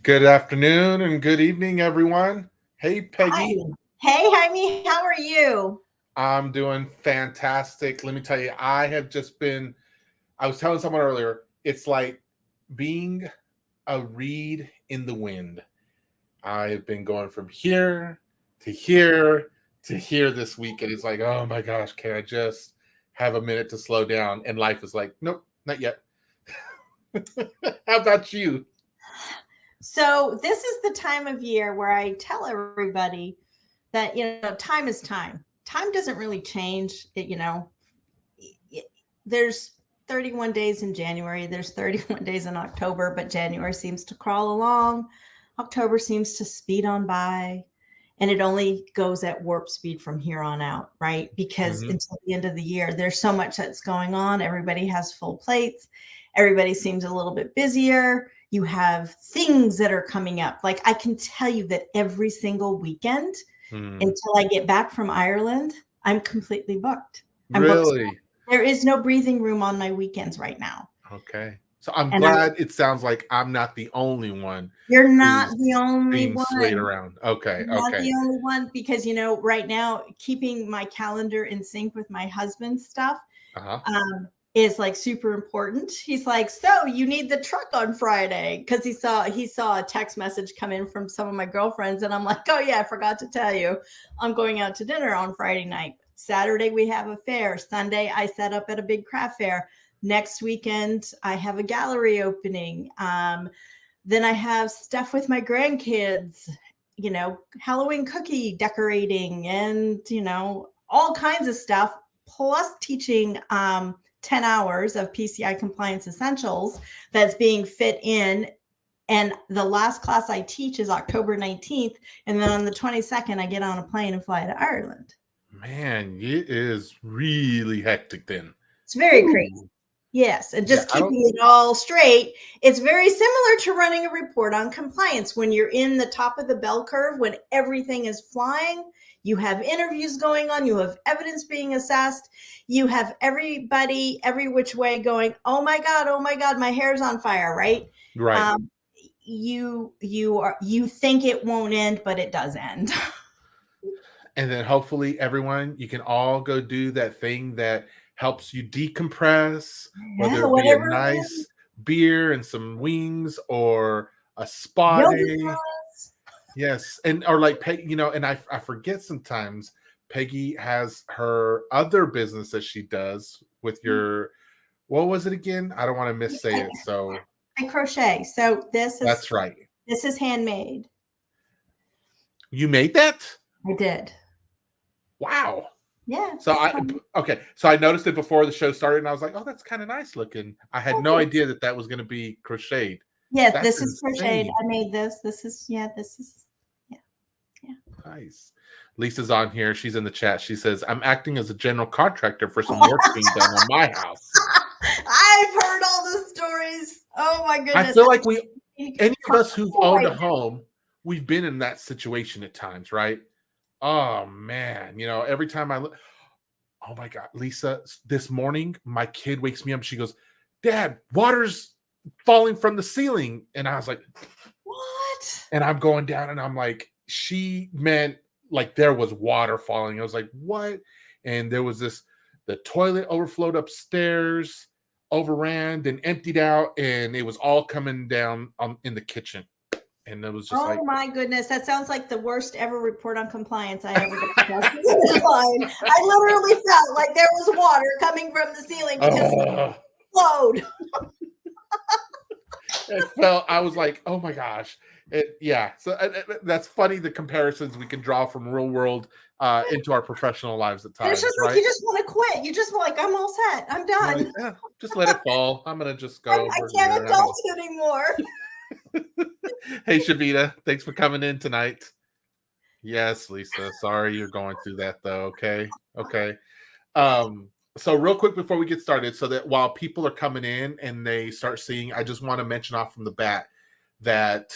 Good afternoon and good evening, everyone. Hey, Hi. Peggy. Hey, Jaime, how are you? I'm doing fantastic. Let me tell you, I was telling someone earlier, it's like being a reed in the wind. I've been going from here to here to here this week, and it's like, oh my gosh, can I just have a minute to slow down? And life is like, nope, not yet. How about you? So, this is the time of year where I tell everybody that, time is time. Time doesn't really change. There's 31 days in January, there's 31 days in October, but January seems to crawl along. October seems to speed on by. And it only goes at warp speed from here on out, right? Because Mm-hmm. until the end of the year, there's so much that's going on. Everybody has full plates. Everybody seems a little bit busier. You have things that are coming up. Like I can tell you that every single weekend Mm. until I get back from Ireland, I'm completely booked. I'm booked. Really? There is no breathing room on my weekends right now. Okay. So I'm And glad it sounds like I'm not the only one you're not who's the only being swayed one. around. Okay. Not Okay. the only one because right now keeping my calendar in sync with my husband's stuff Uh-huh. is like super important. He's like, so you need the truck on Friday because he saw a text message come in from some of my girlfriends, and I'm like, oh yeah, I forgot to tell you, I'm going out to dinner on Friday night. Saturday we have a fair. Sunday I set up at a big craft fair. Next weekend I have a gallery opening. Then I have stuff with my grandkids, Halloween cookie decorating and, all kinds of stuff, plus teaching 10 hours of PCI compliance essentials that's being fit in. And the last class I teach is October 19th. And then on the 22nd, I get on a plane and fly to Ireland. Man, it is really hectic then. It's very crazy. Ooh. Yes, and Yeah, just I don't keeping it all straight. It's very similar to running a report on compliance when you're in the top of the bell curve, when everything is flying. You have interviews going on, you have evidence being assessed, you have everybody every which way going, oh my God, my hair's on fire, right? right. Um, you think it won't end, but it does end. And then hopefully everyone, you can all go do that thing that helps you decompress, whether Yeah, it be a whatever it is. nice beer and some wings or a spa Yoga day. class. Yes, and or like Peggy, and I forget sometimes Peggy has her other business that she does with your what was it again? I don't want to missay I, it. So I crochet. So that's right. this is handmade. You made that? I did. Wow. Yeah, So it's I fun. okay. So I noticed it before the show started, and I was like, "Oh, that's kind of nice looking." I had Thank no you. idea that that was going to be crocheted. Yes, That's this is crocheted. insane. I made this. This is yeah, yeah. Nice. Lisa's on here. She's in the chat. She says, "I'm acting as a general contractor for some work being done on my house." I've heard all the stories. Oh my I goodness. feel like any of For us who've people owned right a home, we've been in that situation at times, right? Oh man, every time I look, oh my God, Lisa, this morning my kid wakes me up. She goes, "Dad, water's falling from the ceiling," and I was like, what? and I'm going down, and I'm like, she meant like there was water falling. I was like, what? And there was the toilet overflowed upstairs, overran, then emptied out, and it was all coming down in the kitchen. And it was just Oh like, my goodness. That sounds like the worst ever report on compliance I ever got across the finish line. I literally felt like there was water coming from the ceiling because it oh, flowed. I was like, oh my gosh. Yeah. So that's funny, the comparisons we can draw from real world into our professional lives at It's times, just like right? you just want to quit. You just like, I'm all set. I'm You're like, done. yeah, just let it fall. I'm gonna just go I over can't here. I'm adult gonna anymore. Hey Shavita, thanks for coming in tonight. Yes, Lisa. Sorry you're going through that though. Okay. Okay. So real quick before we get started, so that while people are coming in and they start seeing, I just want to mention off from the bat that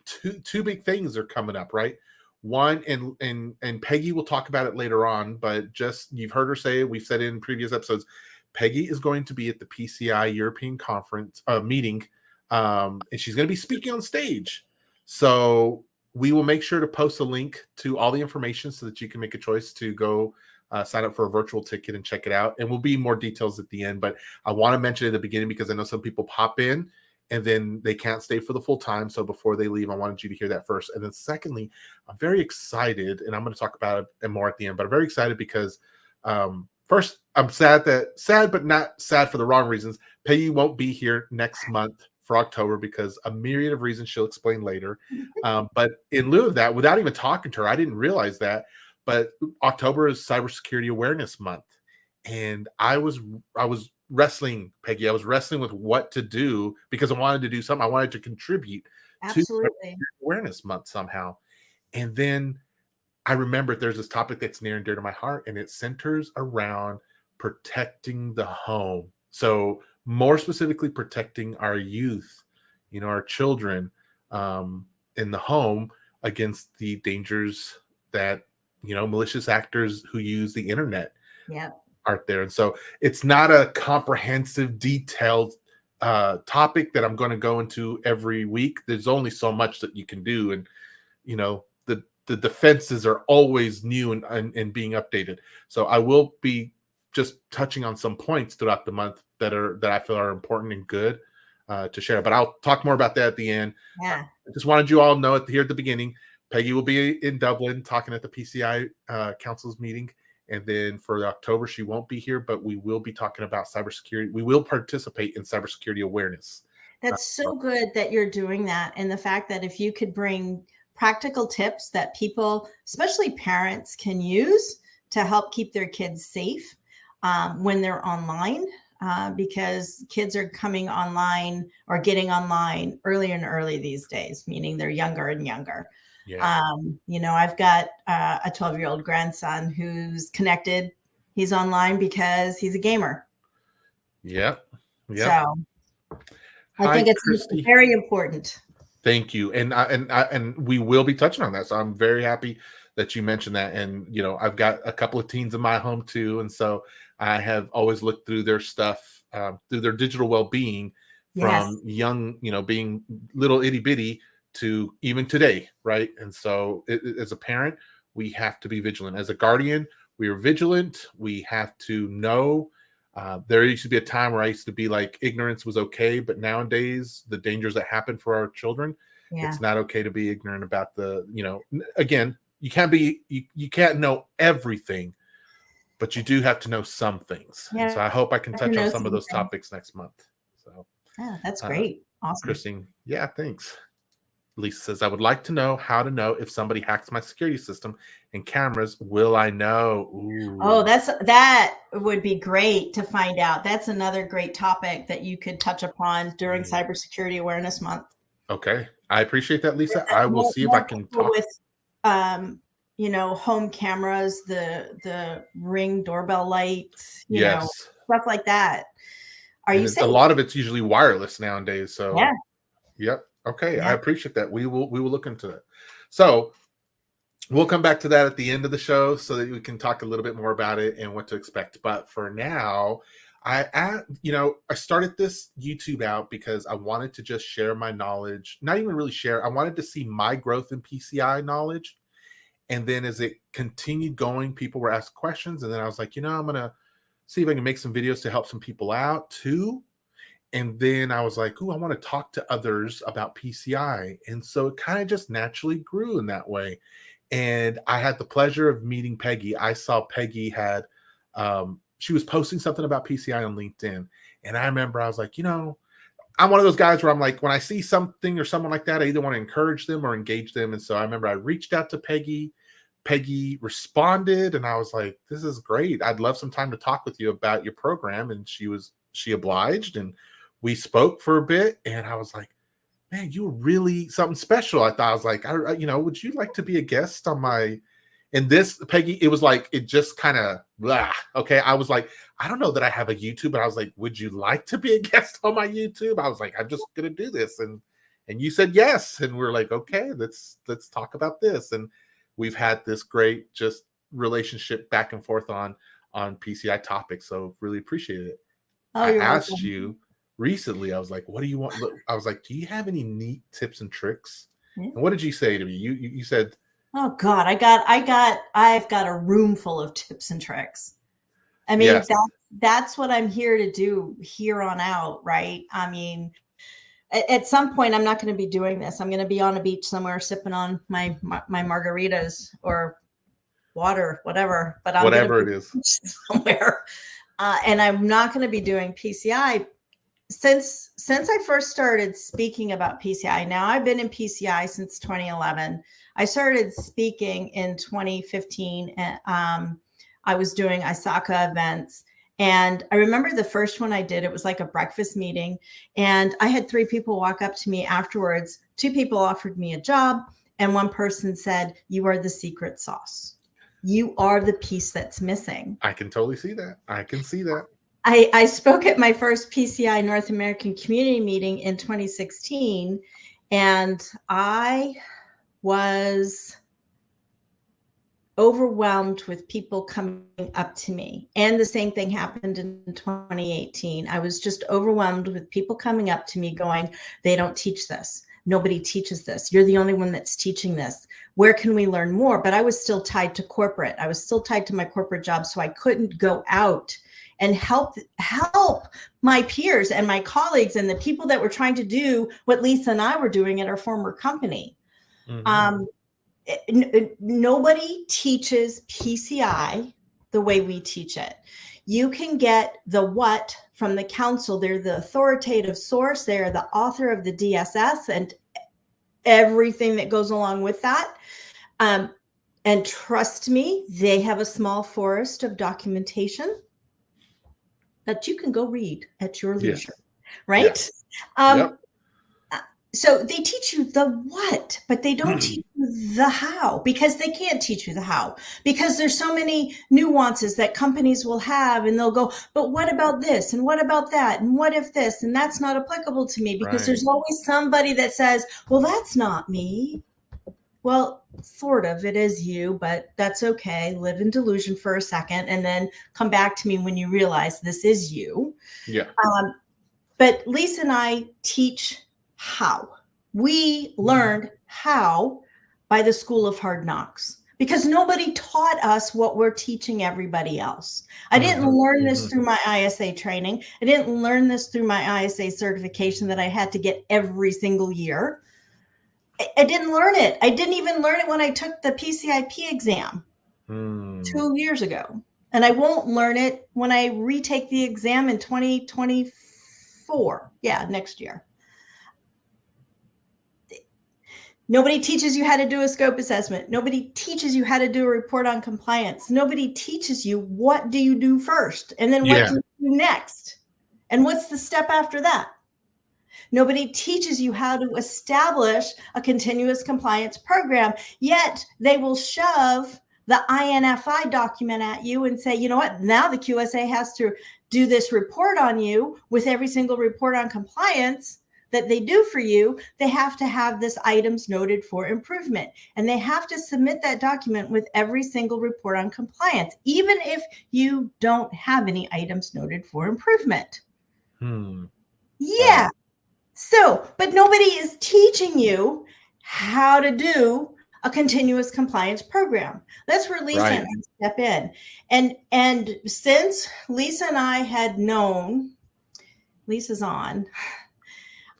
two big things are coming up, right? One, and Peggy will talk about it later on, but just you've heard her say it, we've said it in previous episodes. Peggy is going to be at the PCI European conference meeting and she's going to be speaking on stage. So we will make sure to post a link to all the information so that you can make a choice to go sign up for a virtual ticket and check it out. And we'll be more details at the end, but I want to mention it at the beginning because I know some people pop in and then they can't stay for the full time. So before they leave, I wanted you to hear that first. And then secondly, I'm very excited, and I'm going to talk about it more at the end, but I'm very excited because first, I'm sad, but not sad for the wrong reasons. Peggy won't be here next month for October because a myriad of reasons she'll explain later. But in lieu of that, without even talking to her, I didn't realize that, but October is Cybersecurity Awareness Month. And I was wrestling, Peggy. I was wrestling with what to do because I wanted to do something. I wanted to contribute to Awareness Month somehow. And then I remember there's this topic that's near and dear to my heart, and it centers around protecting the home. So more specifically, protecting our youth, our children in the home against the dangers that, malicious actors who use the internet are there. And so it's not a comprehensive, detailed topic that I'm going to go into every week. There's only so much that you can do. And, the defenses are always new and being updated. So I will be just touching on some points throughout the month that I feel are important and good to share. But I'll talk more about that at the end. Yeah. I just wanted you all to know here at the beginning, Peggy will be in Dublin talking at the PCI Council's meeting. And then for October, she won't be here, but we will be talking about cybersecurity. We will participate in cybersecurity awareness. That's so good that you're doing that. And the fact that if you could bring practical tips that people, especially parents, can use to help keep their kids safe when they're online, because kids are coming online or getting online earlier and early these days, meaning they're younger and younger. Yeah. I've got a 12-year-old grandson who's connected. He's online because he's a gamer. Yep. So I think it's very important. Thank you. And we will be touching on that. So I'm very happy that you mentioned that. And, I've got a couple of teens in my home too. And so I have always looked through their stuff, through their digital well-being from young, being little itty bitty to even today. Right. And so as a parent, we have to be vigilant. As a guardian, we are vigilant. We have to know. There used to be a time where I used to be like, ignorance was okay, but nowadays the dangers that happen for our children, it's not okay to be ignorant about again, you can't know everything, but you do have to know some things. And so I hope I can touch on some of those topics next month. So that's great. Awesome. Christine. Yeah, thanks. Lisa says, I would like to know how to know if somebody hacks my security system and cameras. Will I know? Ooh. Oh, that would be great to find out. That's another great topic that you could touch upon during Cybersecurity Awareness Month. Okay. I appreciate that, Lisa. I will see if I can talk with, home cameras, the Ring doorbell lights, stuff like that. Are you saying a lot of it's usually wireless nowadays? So yeah. Yep. Okay. Yeah. I appreciate that. We will look into it. So we'll come back to that at the end of the show so that we can talk a little bit more about it and what to expect. But for now, I started this YouTube out because I wanted to just share my knowledge, not even really share. I wanted to see my growth in PCI knowledge. And then as it continued going, people were asking questions. And then I was like, I'm going to see if I can make some videos to help some people out too. And then I was like, I want to talk to others about PCI. And so it kind of just naturally grew in that way. And I had the pleasure of meeting Peggy. I saw Peggy had, she was posting something about PCI on LinkedIn. And I remember I was like, I'm one of those guys where I'm like, when I see something or someone like that, I either want to encourage them or engage them. And so I remember I reached out to Peggy. Peggy responded and I was like, this is great. I'd love some time to talk with you about your program. And she obliged and we spoke for a bit. And I was like, man, you were really something special. I thought, I was like, would you like to be a guest on my, and this, Peggy, it was like, it just kind of, okay. I was like, I don't know that I have a YouTube, but I was like, would you like to be a guest on my YouTube? I was like, I'm just going to do this. And you said yes. And we're like, okay, let's talk about this. And we've had this great just relationship back and forth on PCI topics. So really appreciate it. I asked you recently, I was like, what do you want? Look, I was like, do you have any neat tips and tricks? Yeah. And what did you say to me? You said, oh God, I've got a room full of tips and tricks. I mean, yes. that's what I'm here to do here on out, right? I mean, at some point, I'm not going to be doing this. I'm going to be on a beach somewhere sipping on my margaritas or water, whatever. But I'm Whatever going it to is. be somewhere, and I'm not going to be doing PCI since I first started speaking about PCI. Now I've been in PCI since 2011. I started speaking in 2015. And I was doing ISACA events. And I remember the first one I did, it was like a breakfast meeting. And I had 3 people walk up to me afterwards. 2 people offered me a job. And one person said, you are the secret sauce. You are the piece that's missing. I can totally see that. I can see that. I spoke at my first PCI North American community meeting in 2016. And I was overwhelmed with people coming up to me. And the same thing happened in 2018. I was just overwhelmed with people coming up to me going, they don't teach this. Nobody teaches this. You're the only one that's teaching this. Where can we learn more? But I was still tied to corporate. I was still tied to my corporate job. So I couldn't go out and help my peers and my colleagues and the people that were trying to do what Lisa and I were doing at our former company. Mm-hmm. Nobody teaches PCI the way we teach it. You can get the what from the council. They're the authoritative source. They're the author of the DSS and everything that goes along with that. And trust me, they have a small forest of documentation that you can go read at your leisure, right? Yep. So they teach you the what, but they don't teach you the how, because they can't teach you the how, because there's so many nuances that companies will have, and they'll go, but what about this? And what about that? And what if this? And that's not applicable to me, because there's always somebody that says, well, that's not me. Well, sort of, it is you, but that's okay. Live in delusion for a second and then come back to me when you realize this is you. Yeah. But Lisa and I teach how. We learned how by the School of Hard Knocks, because nobody taught us what we're teaching everybody else. I didn't learn this through my ISA training. I didn't learn this through my ISA certification that I had to get every single year. I didn't learn it. I didn't even learn it when I took the PCIP exam 2 years ago. And I won't learn it when I retake the exam in 2024. Yeah, next year. Nobody teaches you how to do a scope assessment. Nobody teaches you how to do a report on compliance. Nobody teaches you what do you do first, and then what do you do next, and what's the step after that. Nobody teaches you how to establish a continuous compliance program, yet they will shove the INFI document at you and say, you know what, now the QSA has to do this report on you. With every single report on compliance that they do for you, they have to have this items noted for improvement. And they have to submit that document with every single report on compliance, even if you don't have any items noted for improvement. Yeah. So, but nobody is teaching you how to do a continuous compliance program. That's where Lisa and I step in. And since Lisa and I had known, Lisa's on,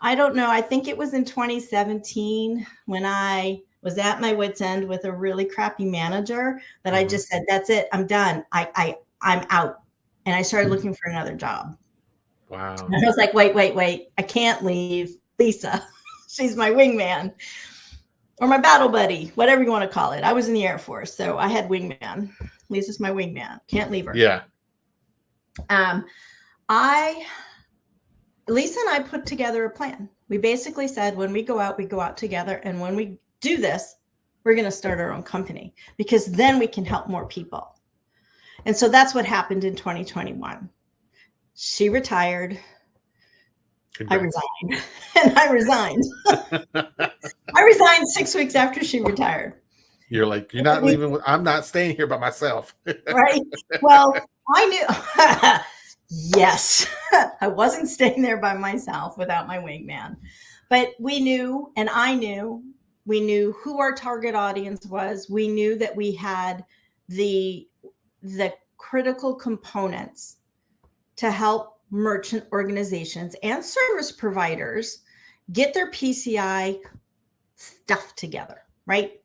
I don't know, I think it was in 2017 when I was at my wit's end with a really crappy manager that I just said, that's it, I'm done. I'm out. And I started looking for another job. Wow. And I was like, wait, I can't leave Lisa. She's my wingman or my battle buddy, whatever you want to call it. I was in the Air Force, so I had wingman. Lisa's my wingman. Can't leave her. Yeah. Lisa and I put together a plan. We basically said, when we go out together. And when we do this, we're going to start our own company, because then we can help more people. And so that's what happened in 2021. She retired. Congrats. I resigned. And I resigned. I resigned 6 weeks after she retired. You're like, you're not leaving. I'm not staying here by myself. Right. Well, I knew Yes, I wasn't staying there by myself without my wingman. But we knew, and we knew who our target audience was. We knew that we had the critical components to help merchant organizations and service providers get their PCI stuff together, right?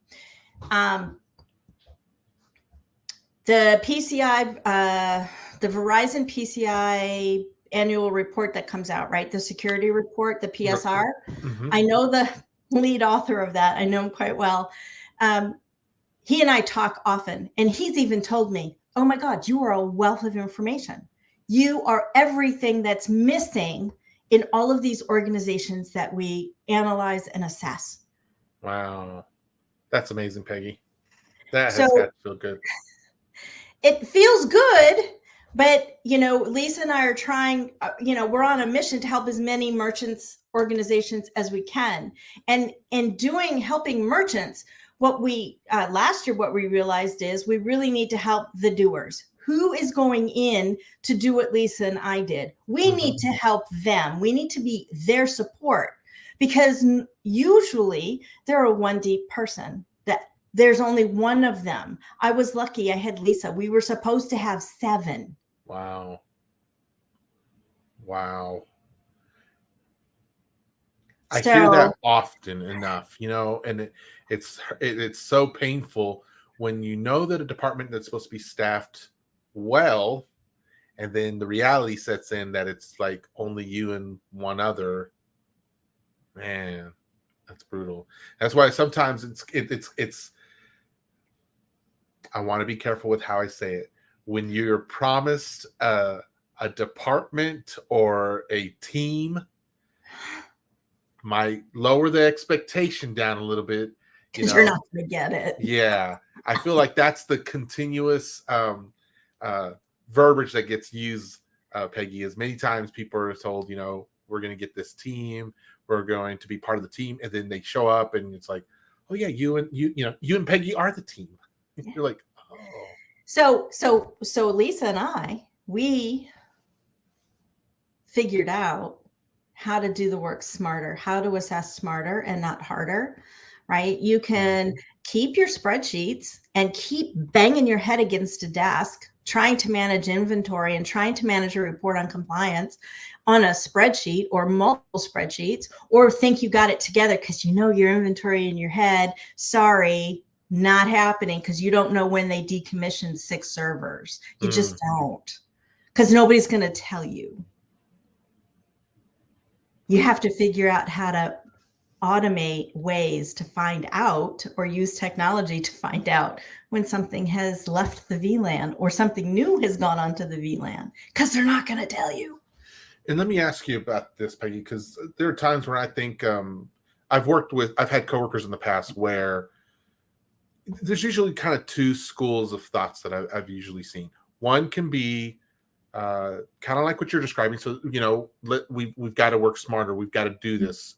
The PCI, the Verizon PCI annual report that comes out, right? The security report, the PSR. Mm-hmm. I know the lead author of that. I know him quite well. He and I talk often, and he's even told me, oh my God, you are a wealth of information. You are everything that's missing in all of these organizations that we analyze and assess. Wow. That's amazing, Peggy. That has got to feel good. It feels good, but, Lisa and I are trying, we're on a mission to help as many merchants organizations as we can. And in helping merchants, last year, what we realized is we really need to help the doers. Who is going in to do what Lisa and I did? We need to help them. We need to be their support, because usually they're a one deep person. There's only one of them. I was lucky. I had Lisa. We were supposed to have 7. Wow. I hear that often enough, and it's so painful when you know that a department that's supposed to be staffed well, and then the reality sets in that it's like only you and one other. Man, that's brutal. That's why sometimes it's I want to be careful with how I say it. When you're promised a department or a team, might lower the expectation down a little bit. Because you're not going to get it. Yeah. I feel like that's the continuous verbiage that gets used, Peggy, as many times people are told, we're going to get this team, we're going to be part of the team, and then they show up and it's like, oh yeah, you and Peggy are the team. You're like, oh. So Lisa and I, we figured out how to do the work smarter, how to assess smarter and not harder, right? You can keep your spreadsheets and keep banging your head against a desk, trying to manage inventory and trying to manage a report on compliance on a spreadsheet or multiple spreadsheets, or think you got it together because you know your inventory in your head. Sorry, not happening, because you don't know when they decommissioned 6 servers. You just don't, because nobody's going to tell you. You have to figure out how to automate ways to find out, or use technology to find out when something has left the VLAN or something new has gone onto the VLAN, because they're not going to tell you. And let me ask you about this, Peggy, because there are times where I think I've had coworkers in the past where there's usually kind of 2 schools of thoughts that I've usually seen. One can be kind of like what you're describing. So, we've got to work smarter. We've got to do this.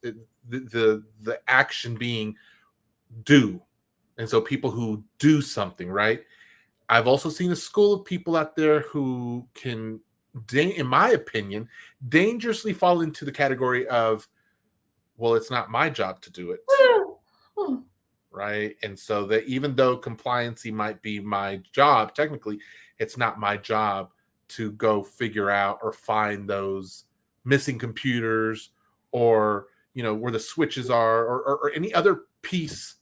The action being do. And so people who do something, right? I've also seen a school of people out there who can, in my opinion, dangerously fall into the category of, well, it's not my job to do it. Right. And so that even though compliancy might be my job, technically, it's not my job to go figure out or find those missing computers, or, where the switches are, or any other piece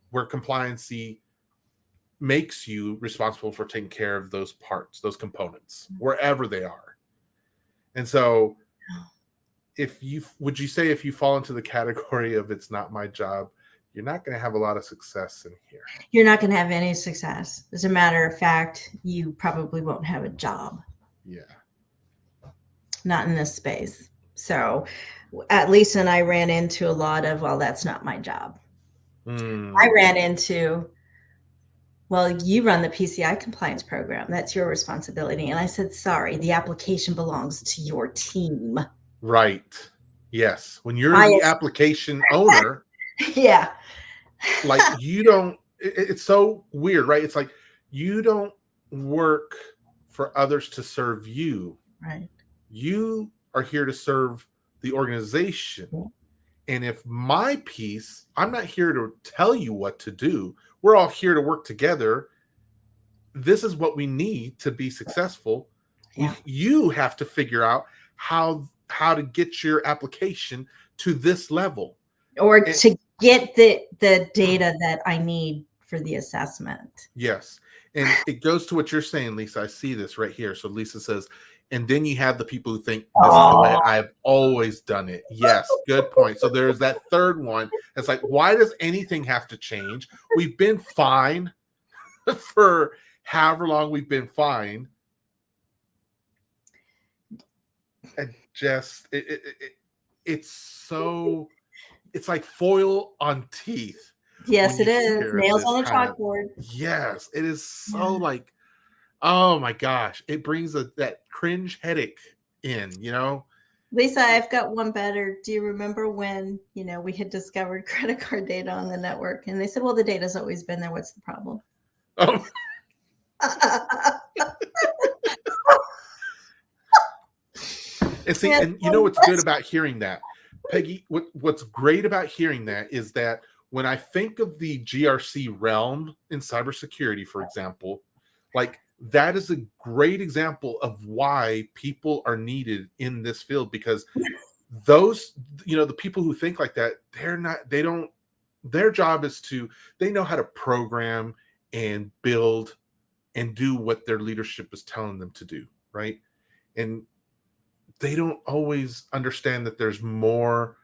where compliancy makes you responsible for taking care of those parts, those components, wherever they are. And so would you say if you fall into the category of it's not my job, you're not going to have a lot of success in here? You're not going to have any success. As a matter of fact, you probably won't have a job. Yeah. Not in this space. So at Lisa and I ran into a lot of, well, that's not my job. I ran into, well, you run the PCI compliance program. That's your responsibility. And I said, sorry, the application belongs to your team. Right. Yes. When you're the application owner. Yeah. Like you don't, it's so weird, right? It's like you don't work for others to serve you. Right. You are here to serve the organization. And if my piece, I'm not here to tell you what to do. We're all here to work together. This is what we need to be successful. Yeah. You have to figure out how to get your application to this level. Or to get the data that I need for the assessment. Yes. And it goes to what you're saying, Lisa. I see this right here. So Lisa says, and then you have the people who think this is the way I've always done it. Yes, good point. So there's that third one. It's like, why does anything have to change? We've been fine for however long we've been fine. And just it's so, it's like foil on teeth. Yes, it is. Nails on a chalkboard. Yes, it is so like, oh my gosh, it brings that cringe headache in, you know? Lisa, I've got one better. Do you remember when, we had discovered credit card data on the network and they said, well, the data's always been there. What's the problem? Oh. And see, and you know what's good about hearing that, Peggy, what's great about hearing that is that when I think of the GRC realm in cybersecurity, for example, like that is a great example of why people are needed in this field, because those, the people who think like that, their job is they know how to program and build and do what their leadership is telling them to do, right? And they don't always understand that there's more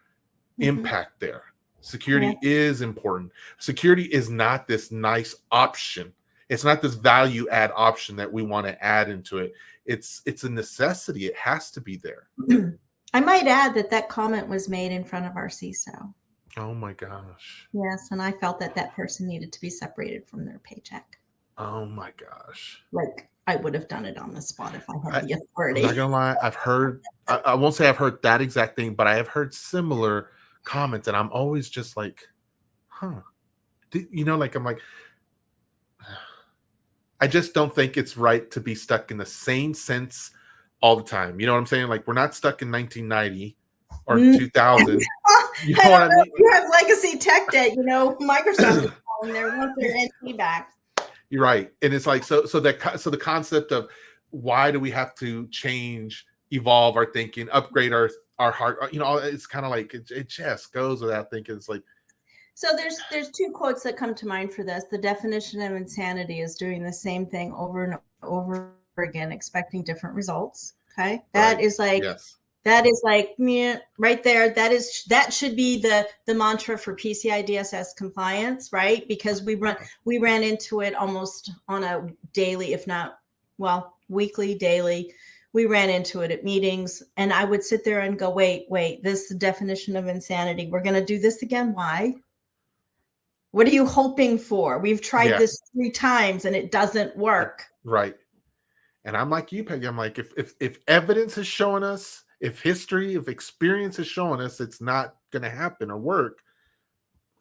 impact there. Security is important. Security is not this nice option. It's not this value add option that we want to add into it. It's a necessity. It has to be there. I might add that comment was made in front of our CISO. Oh my gosh. Yes, and I felt that person needed to be separated from their paycheck. Oh my gosh. Like I would have done it on the spot if I had the authority. I'm not gonna lie, I've heard, I won't say I've heard that exact thing, but I have heard similar comments, and I'm always just like, huh. Like I'm like, I just don't think it's right to be stuck in the same sense all the time. You know what I'm saying? Like we're not stuck in 1990 or 2000. You know what I mean? You have legacy tech debt. Microsoft is calling there wants their NT back. You're right, and it's like so the concept of why do we have to change, evolve our thinking, upgrade our heart? It's kind of like it just goes without thinking. It's like, so there's two quotes that come to mind for this. The definition of insanity is doing the same thing over and over again, expecting different results. Okay, that is like. Yes. That is like right there. That should be the mantra for PCI-DSS compliance, right? Because we ran into it almost on a daily, if not, weekly, daily. We ran into it at meetings, and I would sit there and go, wait, this is the definition of insanity. We're going to do this again. Why? What are you hoping for? We've tried this 3 times and it doesn't work. Right. And I'm like you, Peggy. I'm like, if evidence is showing us, if history, if experience is showing us it's not going to happen or work,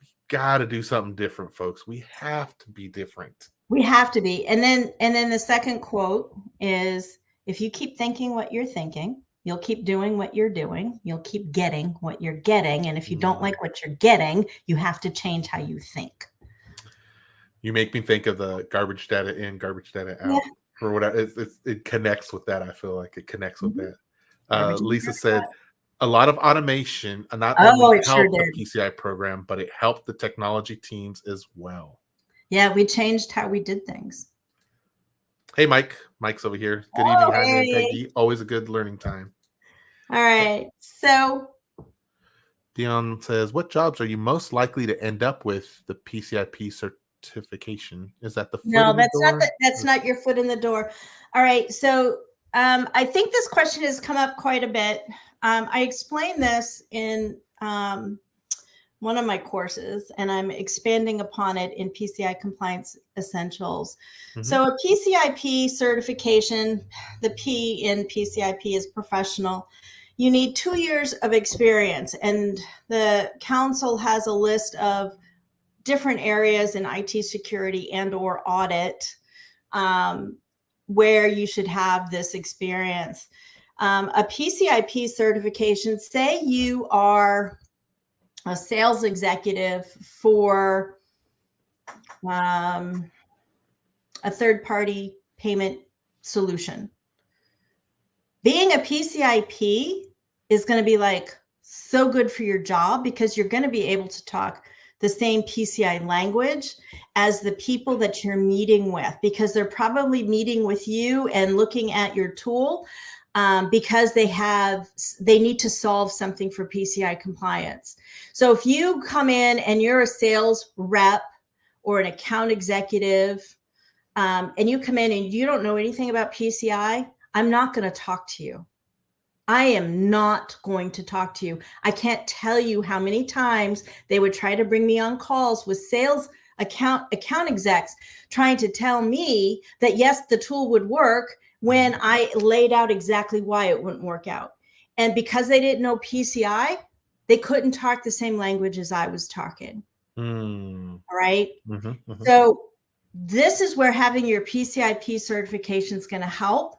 we got to do something different, folks. We have to be different. We have to be. And then the second quote is, if you keep thinking what you're thinking, you'll keep doing what you're doing. You'll keep getting what you're getting. And if you don't like what you're getting, you have to change how you think. You make me think of the garbage data in, garbage data out, or whatever. It connects with that. I feel like it connects with that. Lisa said a lot of automation not only helped the PCI program, but it helped the technology teams as well. Yeah, we changed how we did things. Hey, Mike. Mike's over here. Good evening, Jaime, Peggy. Always a good learning time. All right. So Dion says, what jobs are you most likely to end up with the PCIP certification? Is that the foot in the door? That's not your foot in the door. All right. So I think this question has come up quite a bit. I explained this in one of my courses, and I'm expanding upon it in PCI Compliance Essentials. So a PCIP certification, the P in PCIP is professional. You need 2 years of experience, and the council has a list of different areas in IT security and or audit where you should have this experience. A PCIP certification, say you are a sales executive for a third-party payment solution. Being a PCIP is going to be like so good for your job because you're going to be able to talk the same PCI language as the people that you're meeting with, because they're probably meeting with you and looking at your tool because they need to solve something for PCI compliance. So if you come in and you're a sales rep or an account executive, and you come in and you don't know anything about PCI, I'm not going to talk to you. I am not going to talk to you. I can't tell you how many times they would try to bring me on calls with sales account execs trying to tell me that, yes, the tool would work when I laid out exactly why it wouldn't work out. And because they didn't know PCI, they couldn't talk the same language as I was talking. All right. So this is where having your PCIP certification is going to help.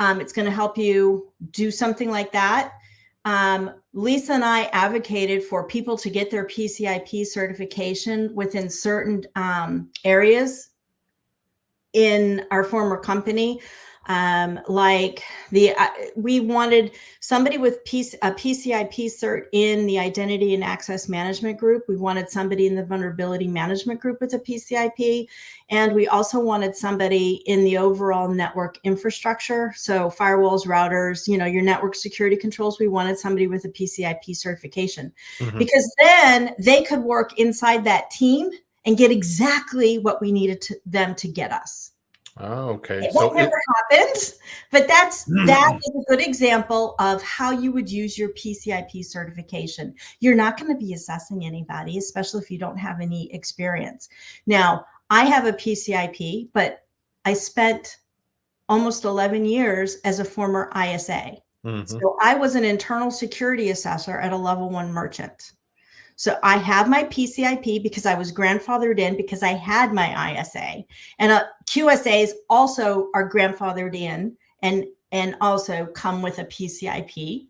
It's going to help you do something like that. Lisa and I advocated for people to get their PCIP certification within certain areas in our former company. We wanted somebody with a PCIP cert in the identity and access management group. We wanted somebody in the vulnerability management group with a PCIP. And we also wanted somebody in the overall network infrastructure. So firewalls, routers, your network security controls. We wanted somebody with a PCIP certification because then they could work inside that team and get exactly what we needed them to get us. Oh, okay. That never happened, but that is a good example of how you would use your PCIP certification. You're not going to be assessing anybody, especially if you don't have any experience. Now, I have a PCIP, but I spent almost 11 years as a former ISA. So I was an internal security assessor at a level 1 merchant. So I have my PCIP because I was grandfathered in because I had my ISA, and QSAs also are grandfathered in and also come with a PCIP.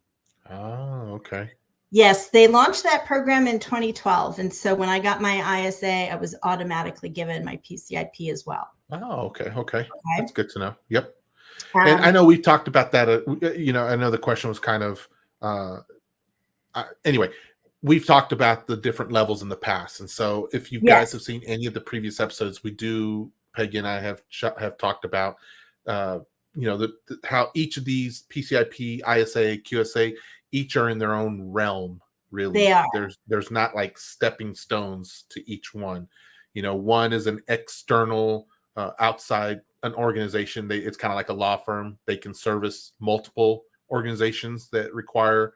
Oh, okay. Yes, they launched that program in 2012. And so when I got my ISA, I was automatically given my PCIP as well. Oh, okay. That's good to know. Yep. And I know we've talked about that. I know the question was kind of, anyway, we've talked about the different levels in the past. And so if you guys have seen any of the previous episodes, Peggy and I have talked about, how each of these PCIP, ISA, QSA, each are in their own realm. Really, they are. There's not like stepping stones to each one. One is an external, outside an organization. It's kind of like a law firm. They can service multiple organizations that require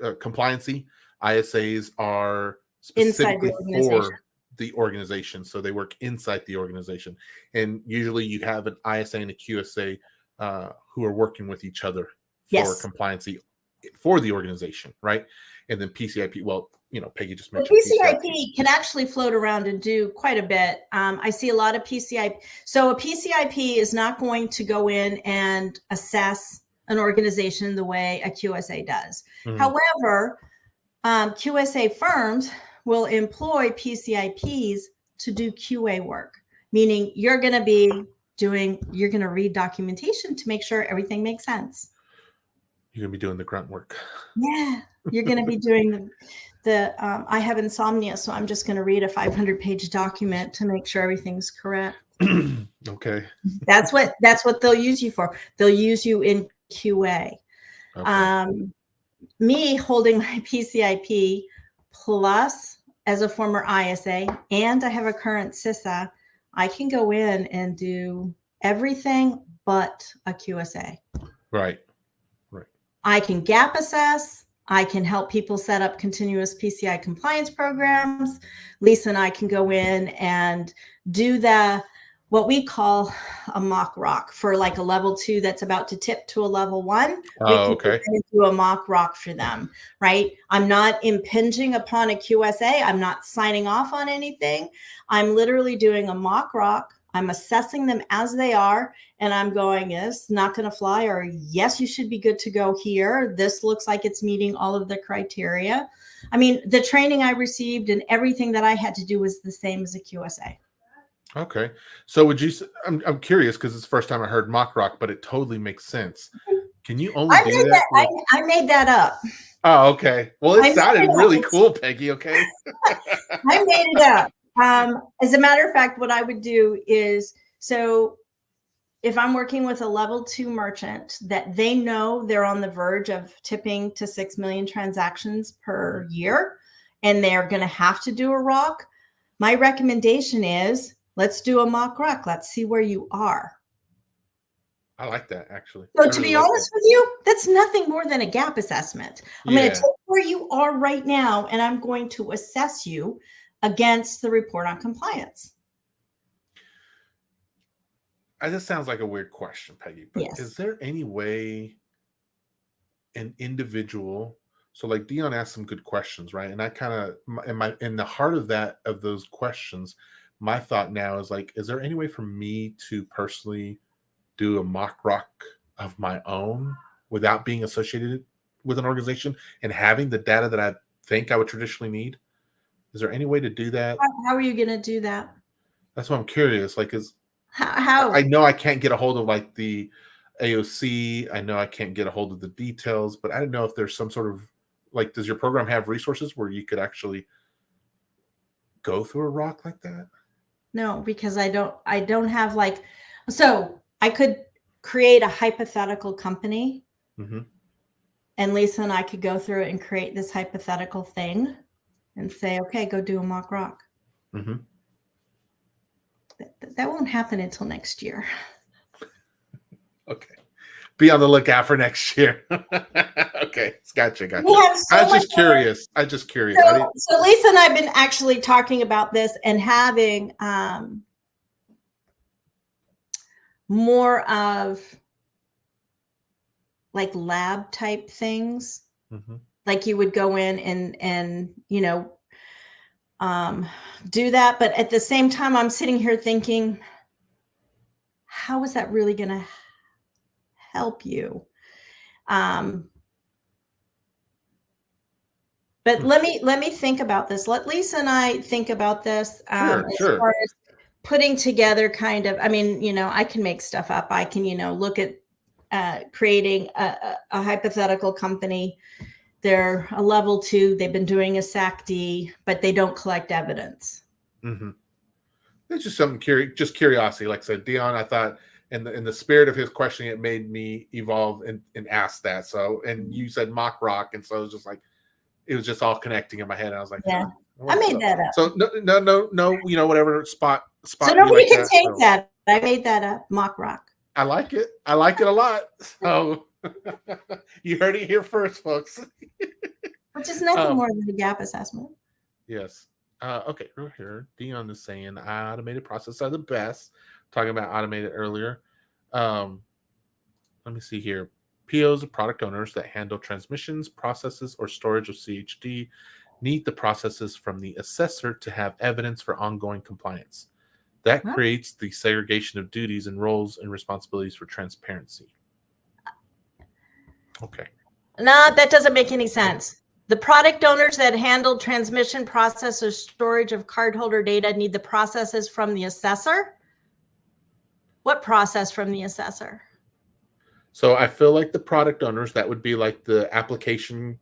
compliancy. ISAs are specifically for the organization, so they work inside the organization. And usually you have an ISA and a QSA who are working with each other for compliancy for the organization, right? And then PCIP, well, Peggy just mentioned PCIP can actually float around and do quite a bit. I see a lot of PCIP. So a PCIP is not going to go in and assess an organization the way a QSA does. However, QSA firms will employ PCIPs to do QA work, meaning you're going to read documentation to make sure everything makes sense. You're going to be doing the grunt work. Yeah, you're going to be doing I have insomnia, so I'm just going to read a 500-page document to make sure everything's correct. Okay. That's what they'll use you for. They'll use you in QA. Okay. Me holding my PCIP plus as a former ISA, and I have a current CISA, I can go in and do everything but a QSA. Right. I can gap assess. I can help people set up continuous PCI compliance programs. Lisa and I can go in and do what we call a mock ROC for like a level 2 that's about to tip to a level 1. Oh, okay. We can do a mock ROC for them, right? I'm not impinging upon a QSA. I'm not signing off on anything. I'm literally doing a mock ROC. I'm assessing them as they are, and I'm going, yes, not going to fly, or yes, you should be good to go here. This looks like it's meeting all of the criteria. I mean, the training I received and everything that I had to do was the same as a QSA. Okay. So would you, I'm curious because it's the first time I heard mock rock, but it totally makes sense. Can you only do that? I made that up. Oh, okay. Well, it sounded really cool, Peggy. Okay. I made it up. As a matter of fact, what I would do is, so if I'm working with a level 2 merchant that they know they're on the verge of tipping to 6 million transactions per year, and they're going to have to do a ROC, my recommendation is, let's do a mock ROC. Let's see where you are. I like that, actually. So to be honest with you, that's nothing more than a gap assessment. I'm going to take where you are right now, and I'm going to assess you against the report on compliance. This sounds like a weird question, Peggy, but is there any way an individual, so like Dion asked some good questions, right? And I kind of, in the heart of those questions, my thought now is like, is there any way for me to personally do a mock ROC of my own without being associated with an organization and having the data that I think I would traditionally need? Is there any way to do that? How are you going to do that? That's what I'm curious. Like, how? I know I can't get a hold of like the AOC. I know I can't get a hold of the details, but I don't know if there's some sort of, like, does your program have resources where you could actually go through a ROC like that? No, because I don't have like, so I could create a hypothetical company, and Lisa and I could go through it and create this hypothetical thing and say, okay, go do a mock ROC. That won't happen until next year. Okay. Be on the lookout for next year. Okay. Gotcha. I was just curious. So Lisa and I have been actually talking about this and having more of like lab type things. Like you would go in and do that. But at the same time, I'm sitting here thinking, how is that really going to help you? But let me think about this. Let Lisa and I think about this. As far as putting together kind of, I mean, I can make stuff up. I can, look at creating a hypothetical company. They're a level 2. They've been doing a SAC-D, but they don't collect evidence. It's just something curiosity. Like I said, Dion, I thought in the spirit of his questioning, it made me evolve and ask that. So, and you said mock ROC, and so it was just like, it was just all connecting in my head. And I was like, yeah, I made that up. So no, whatever spot. So nobody can take that. I made that up, mock ROC. I like it. I like it a lot. So you heard it here first, folks. Which is nothing more than a gap assessment. Yes. Okay, right here. Dion is saying automated processes are the best. Talking about automated earlier. Let me see here. POs of product owners that handle transmissions, processes, or storage of CHD need the processes from the assessor to have evidence for ongoing compliance. That creates the segregation of duties and roles and responsibilities for transparency. Okay. No, that doesn't make any sense. The product owners that handle transmission, process, or storage of cardholder data need the processes from the assessor. What process from the assessor? So I feel like the product owners, that would be like the application,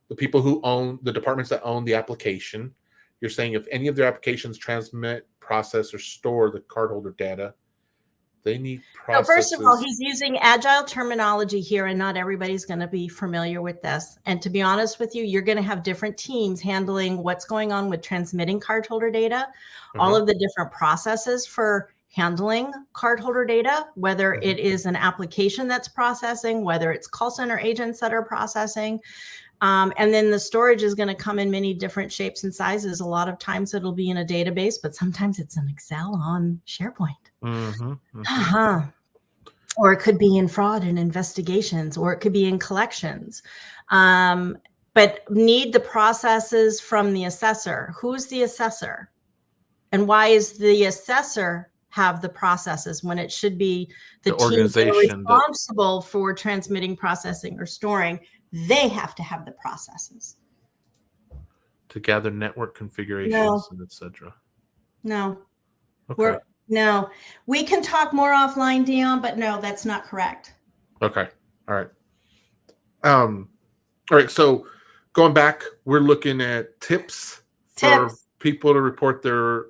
the people who own the departments that own the application. You're saying if any of their applications transmit, process, or store the cardholder data, they need processes. So first of all, he's using agile terminology here, and not everybody's going to be familiar with this. And to be honest with you, you're going to have different teams handling what's going on with transmitting cardholder data, all of the different processes for handling cardholder data, whether it is an application that's processing, whether it's call center agents that are processing. And then the storage is going to come in many different shapes and sizes. A lot of times it'll be in a database, but sometimes it's an Excel on SharePoint. Or it could be in fraud and investigations, or it could be in collections. But need the processes from the assessor. Who's the assessor? And why is the assessor have the processes when it should be the teams that are organization responsible for transmitting, processing, or storing. They have to have the processes. to gather network configurations and etc. No. Okay. No. We can talk more offline, Dion, but no, that's not correct. Okay. All right. All right. So going back, we're looking at tips for people to report their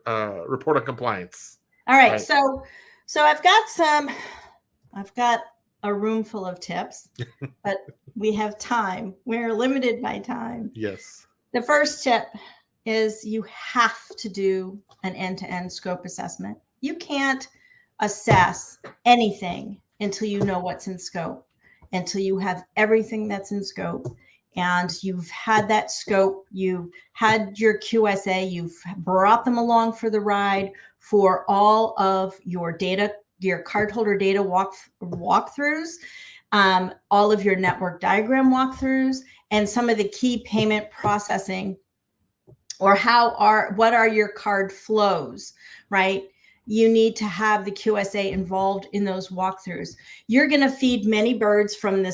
report on compliance. All right. So I've got a room full of tips, but we have time. We're limited by time. Yes. The first tip is you have to do an end-to-end scope assessment. You can't assess anything until you know what's in scope, until you have everything that's in scope. And you've had that scope, you've had your QSA, you've brought them along for the ride for all of your data, your cardholder data walkthroughs, all of your network diagram walkthroughs, and some of the key payment processing, or what are your card flows, right? You need to have the QSA involved in those walkthroughs. You're going to feed many birds from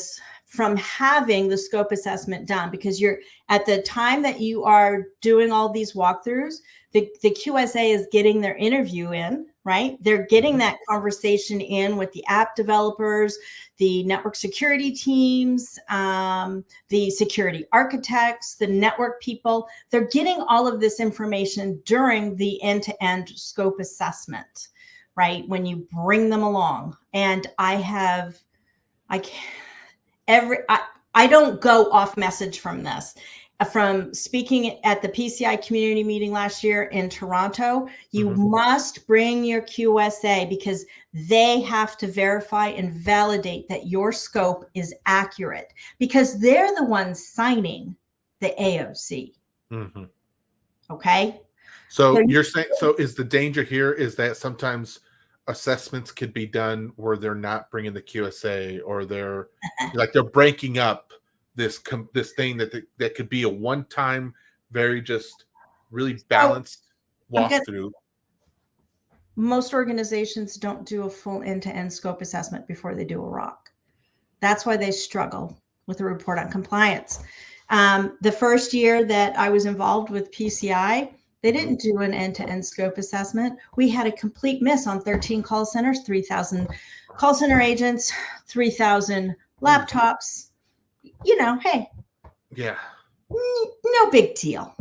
having the scope assessment done, because you're at the time that you are doing all these walkthroughs, the QSA is getting their interview in, right? They're getting that conversation in with the app developers, the network security teams, the security architects, the network people. They're getting all of this information during the end-to-end scope assessment, right? When you bring them along. And I don't go off message from this. From speaking at the PCI community meeting last year in Toronto, you must bring your QSA, because they have to verify and validate that your scope is accurate, because they're the ones signing the AOC. Okay. So you're saying, so is the danger here is that sometimes assessments could be done where they're not bringing the QSA, or they're breaking up this thing that could be a one-time, very just really balanced walkthrough. Most organizations don't do a full end-to-end scope assessment before they do a ROC. That's why they struggle with the report on compliance. The first year that I was involved with PCI, they didn't do an end-to-end scope assessment. We had a complete miss on 13 call centers, 3,000 call center agents, 3,000 laptops. Hey. Yeah. No big deal.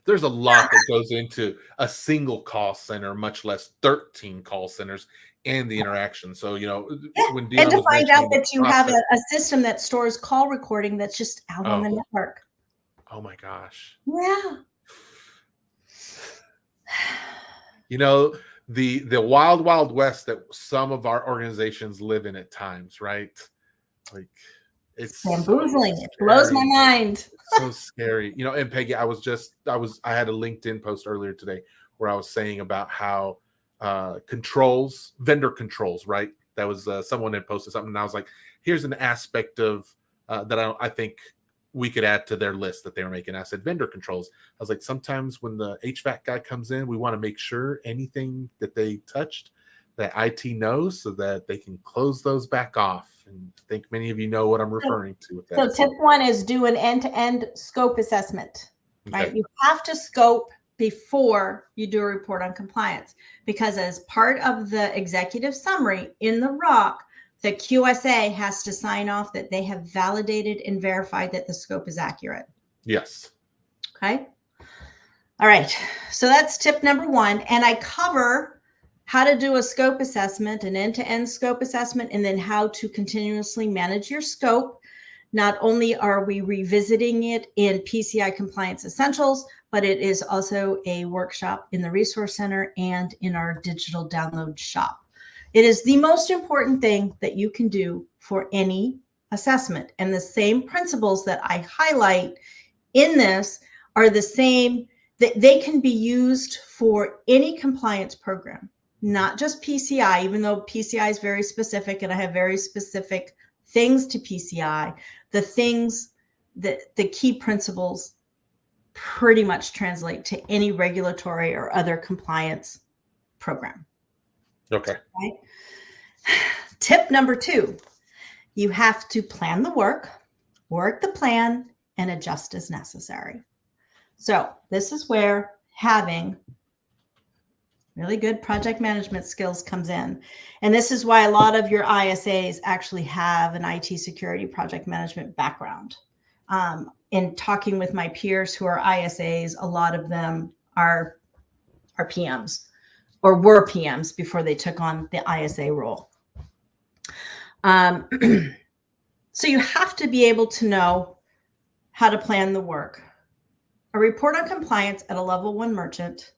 There's a lot that goes into a single call center, much less 13 call centers and the interaction. So, when Dion and to find out that you have a system that stores call recording that's just out on the network. Oh my gosh. Yeah. The wild, wild west that some of our organizations live in at times, right? Like, it's bamboozling. It blows my mind. So scary. And Peggy, I had a LinkedIn post earlier today where I was saying about how vendor controls, right? That was someone had posted something, and I was like, here's an aspect of that I think we could add to their list that they were making. I said vendor controls. I was like, sometimes when the HVAC guy comes in, we want to make sure anything that they touched that IT knows, so that they can close those back off. And I think many of you know what I'm referring to with that. So tip one is do an end-to-end scope assessment, right? You have to scope before you do a report on compliance, because as part of the executive summary in the ROC, the QSA has to sign off that they have validated and verified that the scope is accurate. Yes. Okay. All right. So that's tip number one. And I cover how to do a scope assessment, an end-to-end scope assessment, and then how to continuously manage your scope. Not only are we revisiting it in PCI Compliance Essentials, but it is also a workshop in the Resource Center and in our digital download shop. It is the most important thing that you can do for any assessment. And the same principles that I highlight in this are the same, that they can be used for any compliance program, not just PCI, even though PCI is very specific and I have very specific things to PCI. The things that the key principles pretty much translate to any regulatory or other compliance program. Okay. Right? Tip number 2, you have to plan the work the plan, and adjust as necessary. So this is where having really good project management skills comes in. And this is why a lot of your ISAs actually have an IT security project management background. In talking with my peers who are ISAs, a lot of them are PMs or were PMs before they took on the ISA role. So you have to be able to know how to plan the work. A report on compliance at a level 1 merchant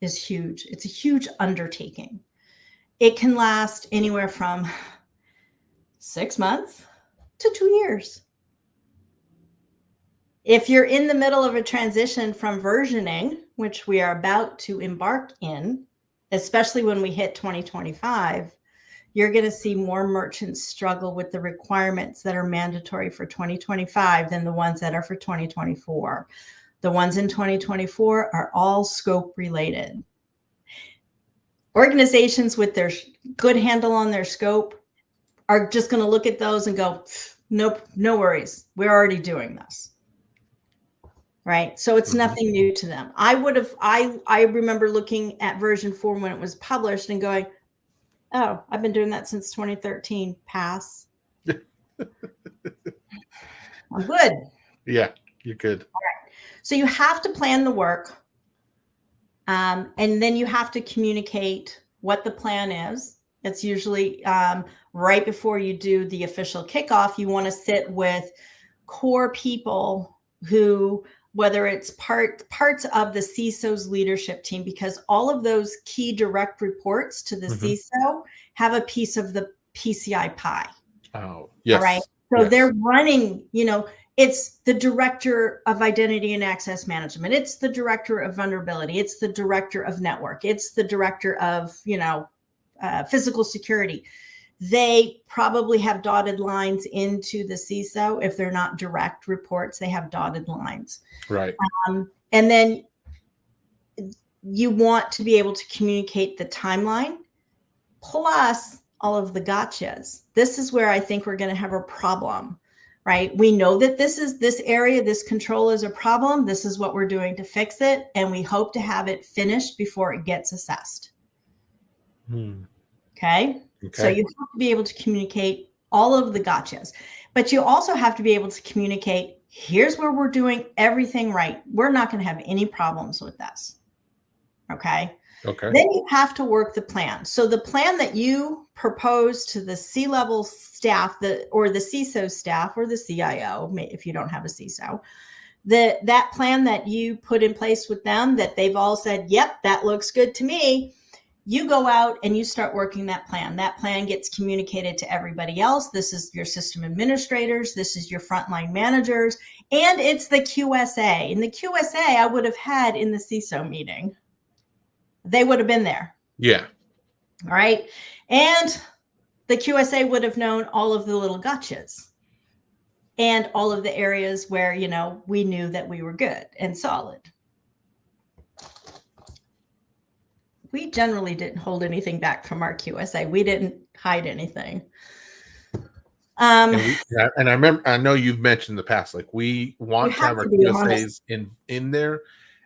is huge. It's a huge undertaking. It can last anywhere from 6 months to 2 years. If you're in the middle of a transition from versioning, which we are about to embark in, especially when we hit 2025, you're going to see more merchants struggle with the requirements that are mandatory for 2025 than the ones that are for 2024. The ones in 2024 are all scope related. Organizations with their good handle on their scope are just going to look at those and go, nope, no worries. We're already doing this. Right. So it's nothing new to them. I remember looking at version 4 when it was published and going, oh, I've been doing that since 2013. Pass. I'm good. Yeah, you're good. All right. So you have to plan the work. And then you have to communicate what the plan is. It's usually right before you do the official kickoff. You want to sit with core people who, whether it's parts of the CISO's leadership team, because all of those key direct reports to the CISO have a piece of the PCI pie. Oh, yes. All right. So they're running, it's the director of identity and access management. It's the director of vulnerability. It's the director of network. It's the director of, physical security. They probably have dotted lines into the CISO. If they're not direct reports, they have dotted lines. Right. And then you want to be able to communicate the timeline plus all of the gotchas. This is where I think we're going to have a problem, right? We know that this area, this control is a problem. This is what we're doing to fix it. And we hope to have it finished before it gets assessed. Okay. So you have to be able to communicate all of the gotchas, but you also have to be able to communicate, here's where we're doing everything right. We're not going to have any problems with this. Okay. Then you have to work the plan. So the plan that you propose to the C-level staff or the CISO staff or the CIO, if you don't have a CISO, that plan that you put in place with them that they've all said, yep, that looks good to me. You go out and you start working that plan. That plan gets communicated to everybody else. This is your system administrators. This is your frontline managers. And it's the QSA. And the QSA I would have had in the CISO meeting. They would have been there. Yeah. All right. And the QSA would have known all of the little gotchas and all of the areas where, we knew that we were good and solid. We generally didn't hold anything back from our QSA. We didn't hide anything. And I know you've mentioned in the past, like we want to have our QSAs in there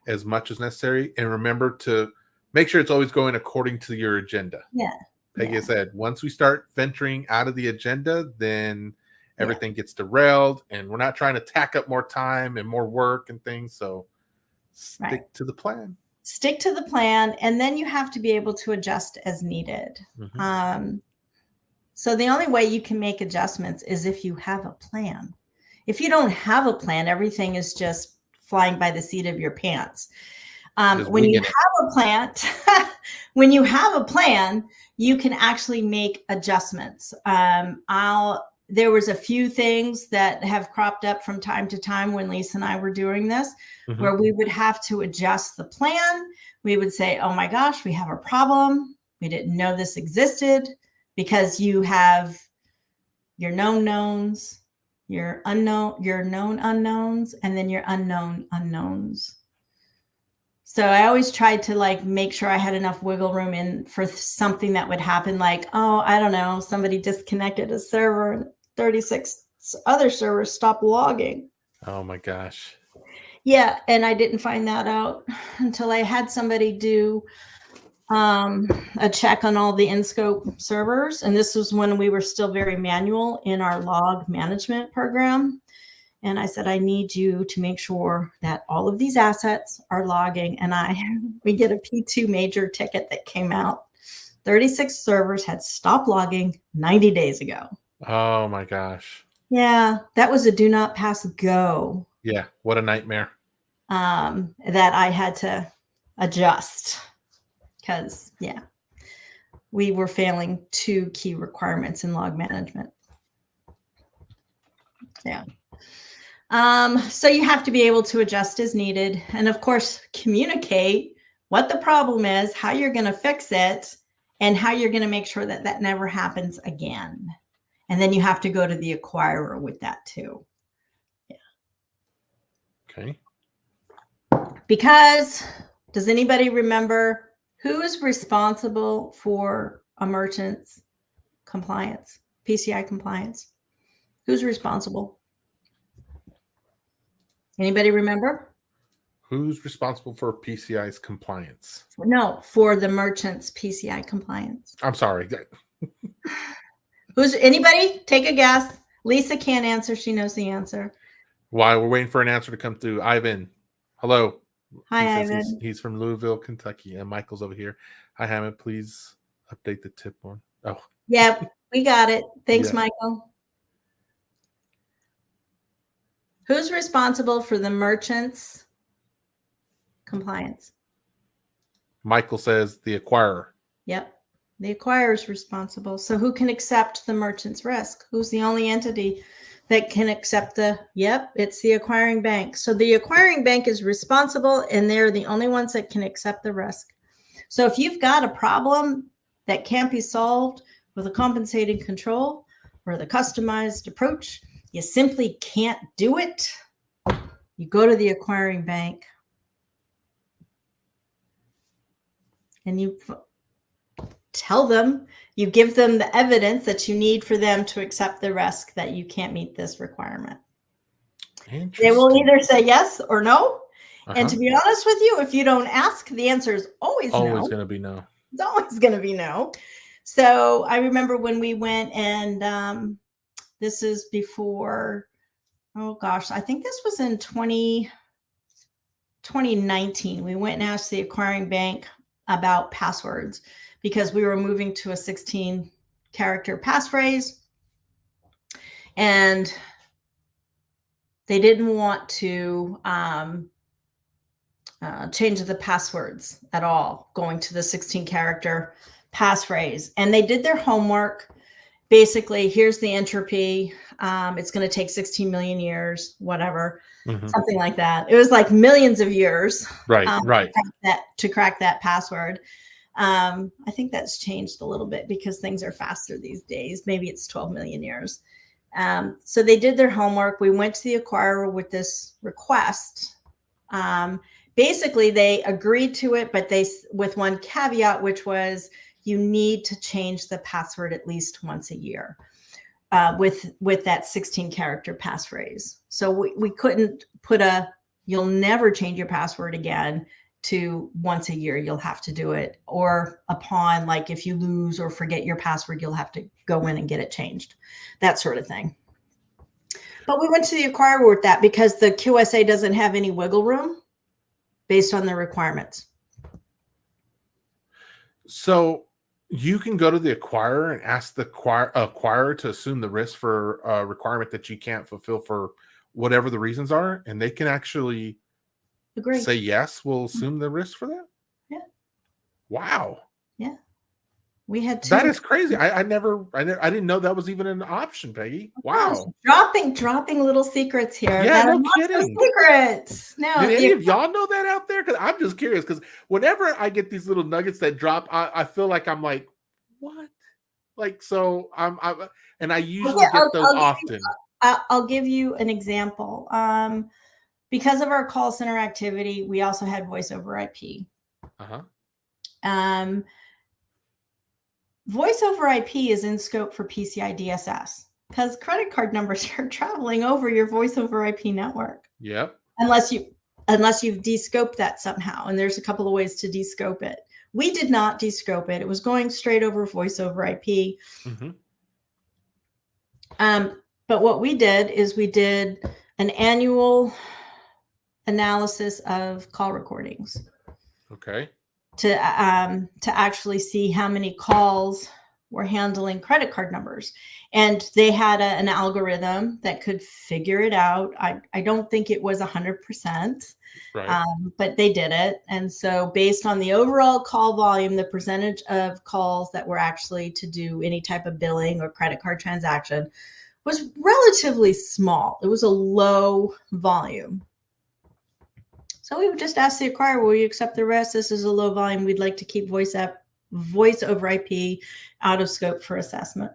as much as necessary. And remember to make sure it's always going according to your agenda. Yeah. Peggy said, once we start venturing out of the agenda, then everything gets derailed and we're not trying to tack up more time and more work and things. So stick to the plan. Stick to the plan, and then you have to be able to adjust as needed. So the only way you can make adjustments is if you have a plan. If you don't have a plan, everything is just flying by the seat of your pants. When you have a plan, you can actually make adjustments. There was a few things that have cropped up from time to time when Lisa and I were doing this, where we would have to adjust the plan. We would say, oh my gosh, we have a problem. We didn't know this existed, because you have your known knowns, your known unknowns, and then your unknown unknowns. So I always tried to like make sure I had enough wiggle room in for something that would happen. Like, oh, I don't know, somebody disconnected a server and 36 other servers stopped logging. Oh my gosh. Yeah. And I didn't find that out until I had somebody do a check on all the in-scope servers. And this was when we were still very manual in our log management program. And I said, I need you to make sure that all of these assets are logging. And we get a P2 major ticket that came out. 36 servers had stopped logging 90 days ago. Oh my gosh. Yeah, that was a do not pass go. Yeah, what a nightmare. That I had to adjust because, yeah, we were failing 2 key requirements in log management. Yeah. So you have to be able to adjust as needed. And of course, communicate what the problem is, how you're going to fix it, and how you're going to make sure that that never happens again. And then you have to go to the acquirer with that too. Yeah. Okay. Because does anybody remember who is responsible for a merchant's compliance, PCI compliance? Who's responsible? Anybody remember? Who's responsible for PCI's compliance? No, for the merchant's PCI compliance. I'm sorry. Who's anybody? Take a guess. Lisa can't answer. She knows the answer. While we're waiting for an answer to come through, Ivan. Hello. Hi, Ivan. He's from Louisville, Kentucky, and Michael's over here. Hi, Hammond. Please update the tip on. Oh, yeah, we got it. Thanks, Yeah. Michael. Who's responsible for the merchant's compliance? Michael says the acquirer. Yep. The acquirer is responsible. So who can accept the merchant's risk? Who's the only entity that can accept it's the acquiring bank. So the acquiring bank is responsible, and they're the only ones that can accept the risk. So if you've got a problem that can't be solved with a compensating control or the customized approach, you simply can't do it. You go to the acquiring bank and you tell them, you give them the evidence that you need for them to accept the risk that you can't meet this requirement. They will either say yes or no. And to be honest with you, if you don't ask, the answer is always no. Always going to be no. It's always going to be no. So I remember when we went and this is before, oh gosh, I think this was in 2019. We went and asked the acquiring bank about passwords because we were moving to a 16-character passphrase. And they didn't want to change the passwords at all, going to the 16-character passphrase. And they did their homework. Basically, here's the entropy. It's going to take 16 million years, whatever, something like that. It was like millions of years, right? To crack that password. I think that's changed a little bit because things are faster these days. Maybe it's 12 million years. So they did their homework. We went to the acquirer with this request. Basically, they agreed to it, but with one caveat, which was you need to change the password at least once a year with that 16-character passphrase. So we couldn't put you'll never change your password again to once a year. You'll have to do it, or upon, like, if you lose or forget your password, you'll have to go in and get it changed, that sort of thing. But we went to the acquirer with that because the QSA doesn't have any wiggle room based on the requirements. So you can go to the acquirer and ask the acquirer to assume the risk for a requirement that you can't fulfill for whatever the reasons are, and they can actually say yes, we'll assume the risk for that. Yeah. Wow. Yeah. We had to. That is crazy. I didn't know that was even an option, Peggy. Wow. Dropping little secrets here. Yeah, no kidding. Secrets. No. Did any of y'all know that out there? Because I'm just curious. Because whenever I get these little nuggets that drop, I feel like I'm like, what? Like, so and I usually get those often. I'll give you an example. because of our call center activity, we also had voice over IP. Voice over IP is in scope for PCI-DSS because credit card numbers are traveling over your voice over IP network. Yep. Unless you've de-scoped that somehow, and there's a couple of ways to de-scope it. We did not de-scope it. It was going straight over voice over IP. But what we did is we did an annual analysis of call recordings. Okay. To actually see how many calls were handling credit card numbers. And they had an algorithm that could figure it out. I don't think it was 100%, right. But they did it. And so based on the overall call volume, the percentage of calls that were actually to do any type of billing or credit card transaction was relatively small. It was a low volume. So we would just ask the acquirer, will you accept the rest? This is a low volume. We'd like to keep voice over IP out of scope for assessment.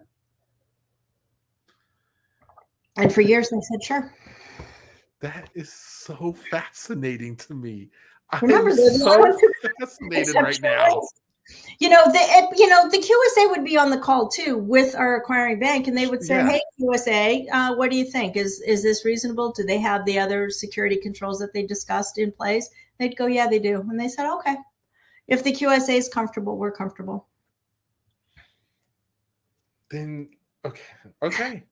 And for years, they said, sure. That is so fascinating to me. Remember, I'm so fascinated right now. The QSA would be on the call too with our acquiring bank, and they would say, "Hey, QSA, what do you think? Is this reasonable? Do they have the other security controls that they discussed in place?" They'd go, "Yeah, they do." And they said, "Okay, if the QSA is comfortable, we're comfortable." Then okay.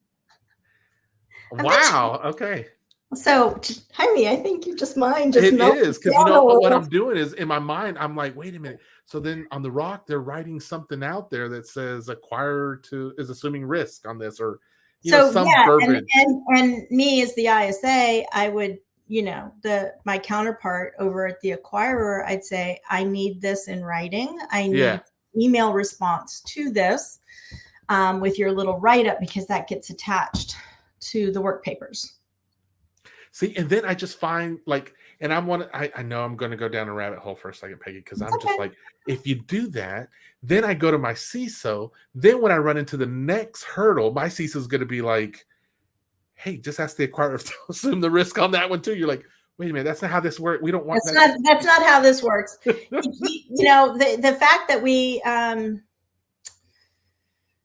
Wow. Okay. So, Jaime, I think you just mind just it is because what I'm doing is in my mind, I'm like, wait a minute. So then on the ROC, they're writing something out there that says acquirer is assuming risk on this, or some verbiage. And me as the ISA, I would, my counterpart over at the acquirer, I'd say, I need this in writing. I need email response to this with your little write-up, because that gets attached to the work papers. See, and then I just find and I know I'm going to go down a rabbit hole for a second, Peggy, because I'm just like, if you do that, then I go to my CISO. Then when I run into the next hurdle, my CISO is going to be like, hey, just ask the acquirer to assume the risk on that one too. You're like, wait a minute, that's not how this works. We don't want that. That's not how this works. The fact that we,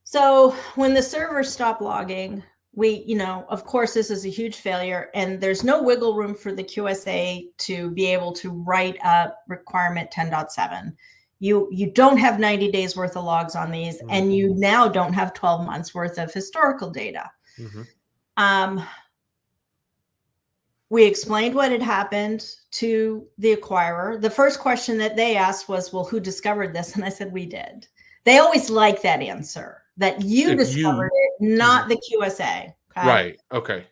so when the servers stop logging, we, of course, this is a huge failure, and there's no wiggle room for the QSA to be able to write up requirement 10.7. You don't have 90 days worth of logs on these, and you now don't have 12 months worth of historical data. We explained what had happened to the acquirer. The first question that they asked was, well, who discovered this? And I said, we did. They always like that answer, that you discovered it, not the QSA. Okay? Right. Okay.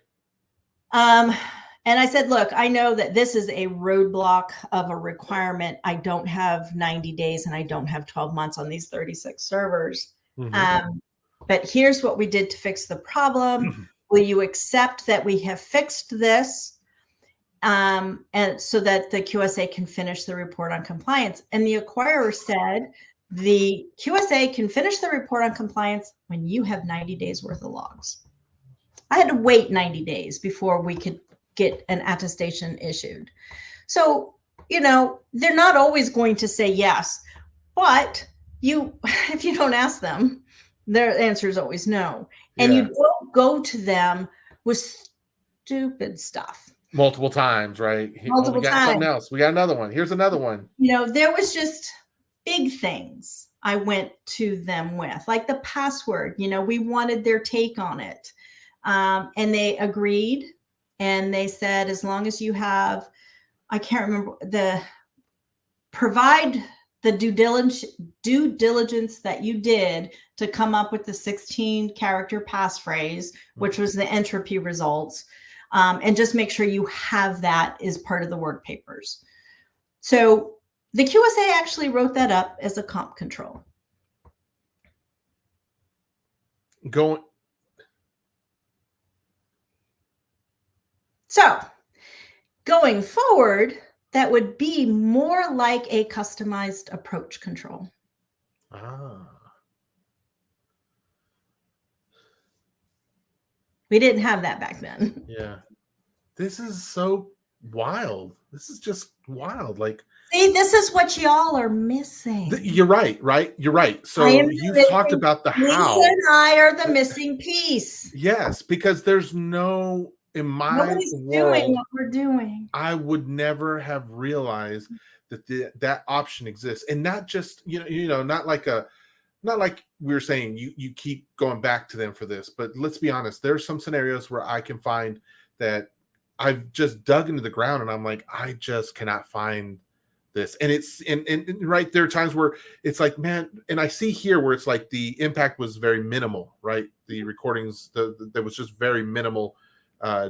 And I said, look, I know that this is a roadblock of a requirement. I don't have 90 days and I don't have 12 months on these 36 servers. But here's what we did to fix the problem. Will you accept that we have fixed this? And so that the QSA can finish the report on compliance. And the acquirer said, the QSA can finish the report on compliance when you have 90 days worth of logs. I had to wait 90 days before we could get an attestation issued. So, they're not always going to say yes, but if you don't ask them, their answer is always no. And you don't go to them with stupid stuff. Multiple times, right? Multiple times. Something else. We got another one. Here's another one. There was just big things I went to them with, like the password. We wanted their take on it. And they agreed. And they said, as long as you have, I can't remember, provide the due diligence that you did to come up with the 16-character passphrase, which was the entropy results. And just make sure you have that as part of the work papers. So the QSA actually wrote that up as a comp control. So going forward, that would be more like a customized approach control. We didn't have that back then. Yeah. This is so wild. This is just wild. Like, see, this is what y'all are missing. You're right. You're right. So you've talked about the how. Lisa and I are the missing piece. Yes, because there's no, in my Nobody's world, doing what we're doing. I would never have realized that that option exists, and not just not like we were saying you keep going back to them for this, but let's be honest, there's some scenarios where I can find that I've just dug into the ground and I'm like, I just cannot find this, and it's and right, there are times where it's like, man, and I see here where it's like the impact was very minimal, right? The recordings, there was just very minimal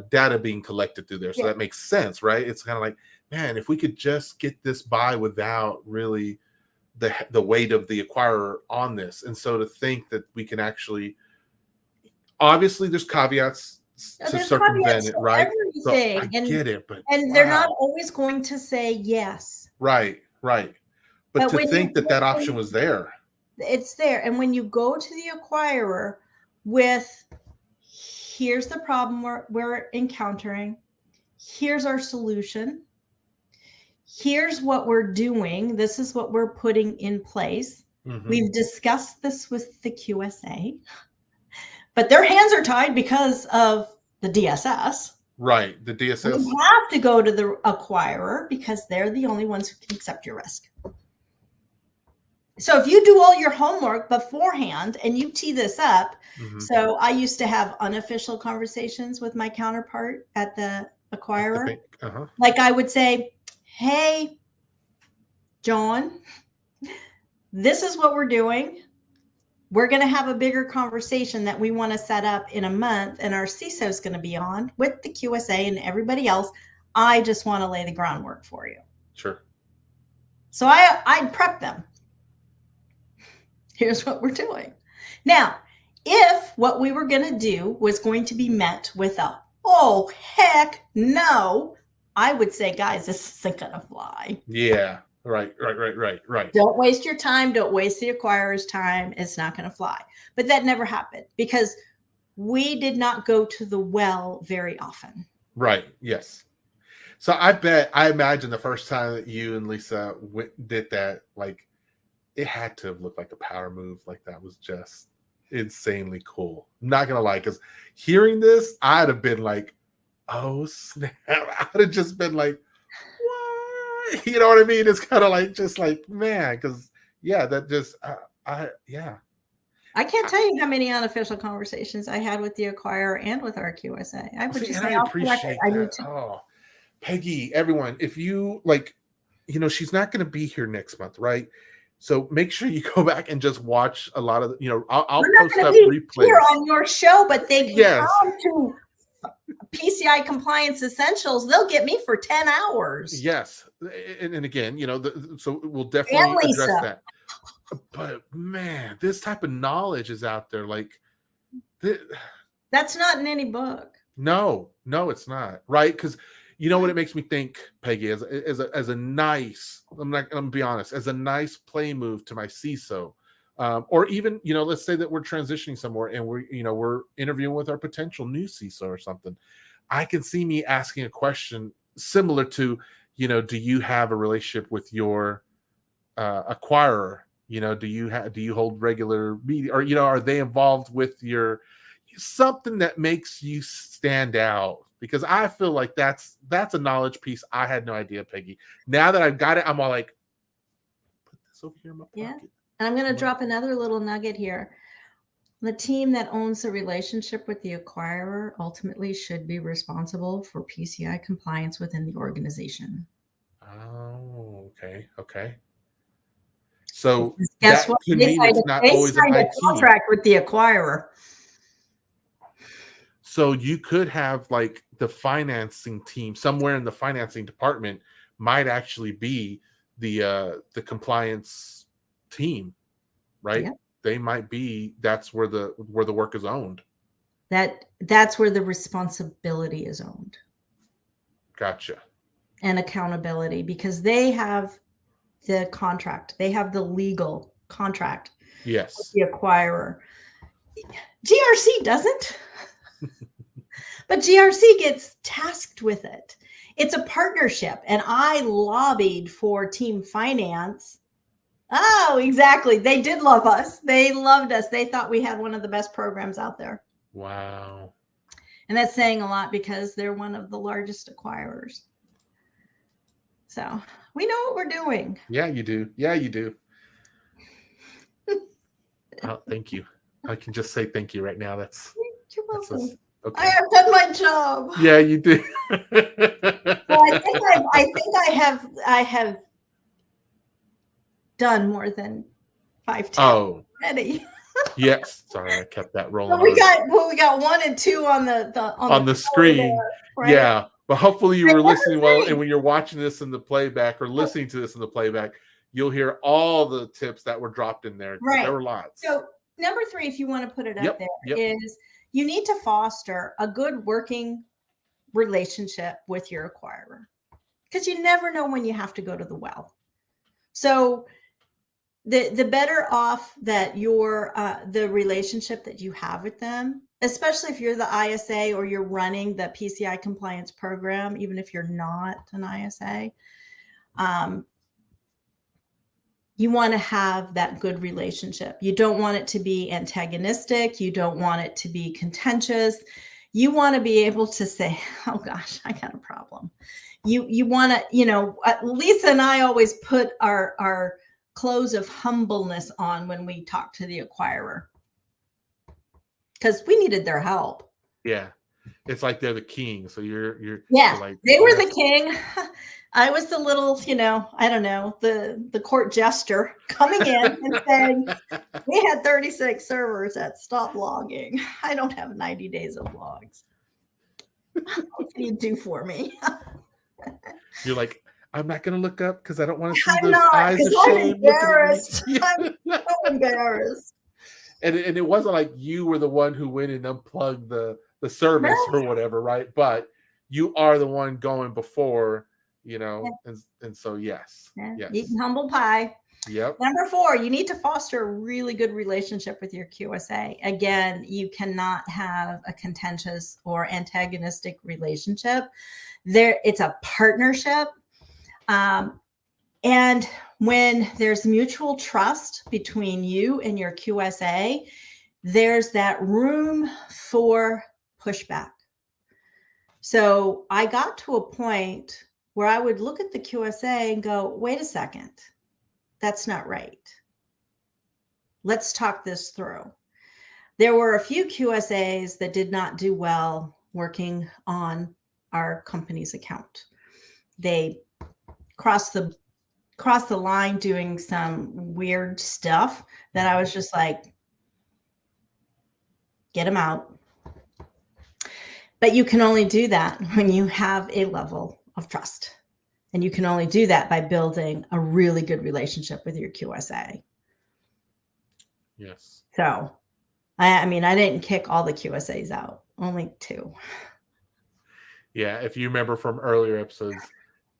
data being collected through there, so that makes sense, right? It's kind of like, man, if we could just get this by without really the weight of the acquirer on this. And so to think that we can actually, obviously there's caveats to circumvent it, right? So I get it, but they're not always going to say yes. Right. But to think that option was there. It's there. And when you go to the acquirer with, here's the problem we're encountering, here's our solution, here's what we're doing, this is what we're putting in place. Mm-hmm. We've discussed this with the QSA, but their hands are tied because of the DSS. Right, the DSS. You have to go to the acquirer because they're the only ones who can accept your risk. So if you do all your homework beforehand and you tee this up, so I used to have unofficial conversations with my counterpart at the acquirer. Like I would say, hey, John, this is what we're doing. We're going to have a bigger conversation that we want to set up in a month, and our CISO is going to be on with the QSA and everybody else. I just want to lay the groundwork for you. Sure. So I'd prep them. Here's what we're doing. Now, if what we were going to do was going to be met with a, oh, heck no, I would say, guys, this isn't going to fly. Yeah. Right. Don't waste your time. Don't waste the acquirer's time. It's not going to fly. But that never happened because we did not go to the well very often. Right. Yes. So I imagine the first time that you and Lisa did that, like, it had to have looked like a power move. Like, that was just insanely cool. I'm not going to lie, because hearing this, I'd have been like, oh, snap. I'd have just been like, you know what I mean? It's kind of like, just like, man, because that just I can't tell you how many unofficial conversations I had with the acquirer and with our QSA. I would just say, I appreciate that. Oh, Peggy, everyone, if you like, she's not going to be here next month, right? So make sure you go back and just watch a lot of I'll post up replays here on your show, but they can come to PCI Compliance Essentials. They'll get me for 10 hours. Yes. And again, so we'll definitely address that. But man, this type of knowledge is out there. Like, that's not in any book. No, it's not. Right. Because you know what it makes me think, Peggy, as a nice, I'm gonna be honest, as a nice play move to my CISO. Or even, let's say that we're transitioning somewhere and we're interviewing with our potential new CISO or something. I can see me asking a question similar to, do you have a relationship with your acquirer? Do you hold regular media, or, are they involved with your, something that makes you stand out? Because I feel like that's a knowledge piece I had no idea, Peggy. Now that I've got it, I'm all like, put this over here in my pocket. Yeah. And I'm going to drop another little nugget here. The team that owns the relationship with the acquirer ultimately should be responsible for PCI compliance within the organization. Oh, okay. So guess what? They signed a contract with the acquirer. So you could have, like, the financing team somewhere in the financing department might actually be the compliance team, right? Yep. They might be, that's where the work is owned. That's where the responsibility is owned. Gotcha. And accountability, because they have the contract. They have the legal contract. Yes. With the acquirer. GRC doesn't. But GRC gets tasked with it. It's a partnership. And I lobbied for team finance. Oh, exactly. They did love us. They loved us. They thought we had one of the best programs out there. Wow. And that's saying a lot because they're one of the largest acquirers. So we know what we're doing. Yeah, you do. Yeah, you do. Oh, thank you. I can just say thank you right now. You're welcome. Okay. I have done my job. Yeah, you do. Well, I have done more than 5 tips already. Yes. Sorry, I kept that rolling. We got 1 and 2 on the screen. There, right? Yeah, but hopefully you were listening well, and when you're watching this in the playback or listening to this in the playback, you'll hear all the tips that were dropped in there. Right. There were lots. So number 3, if you want to put it up there, is you need to foster a good working relationship with your acquirer, because you never know when you have to go to the well. So the better off that your the relationship that you have with them, especially if you're the ISA or you're running the PCI compliance program, even if you're not an ISA, you want to have that good relationship. You don't want it to be antagonistic. You don't want it to be contentious. You want to be able to say, oh gosh, I got a problem. You want to, Lisa and I always put our clothes of humbleness on when we talk to the acquirer, because we needed their help. Yeah. It's like they're the king. So you're like, they were the king. I was the little, I don't know, the court jester coming in and saying, we had 36 servers that stopped logging. I don't have 90 days of logs. What can you do for me? You're like, I'm not going to look up because I don't want to see I'm those not, eyes of I'm shame. embarrassed. I'm so embarrassed. And it wasn't like you were the one who went and unplugged the service or whatever, right? But you are the one going before, and so yes. Eating humble pie. Yep. Number 4, you need to foster a really good relationship with your QSA. Again, you cannot have a contentious or antagonistic relationship. It's a partnership. And when there's mutual trust between you and your QSA, there's that room for pushback. So I got to a point where I would look at the QSA and go, wait a second, that's not right. Let's talk this through. There were a few QSAs that did not do well working on our company's account. They crossed the line doing some weird stuff that I was just like, get them out. But you can only do that when you have a level of trust. And you can only do that by building a really good relationship with your QSA. Yes. So, I didn't kick all the QSAs out, only 2. Yeah, if you remember from earlier episodes,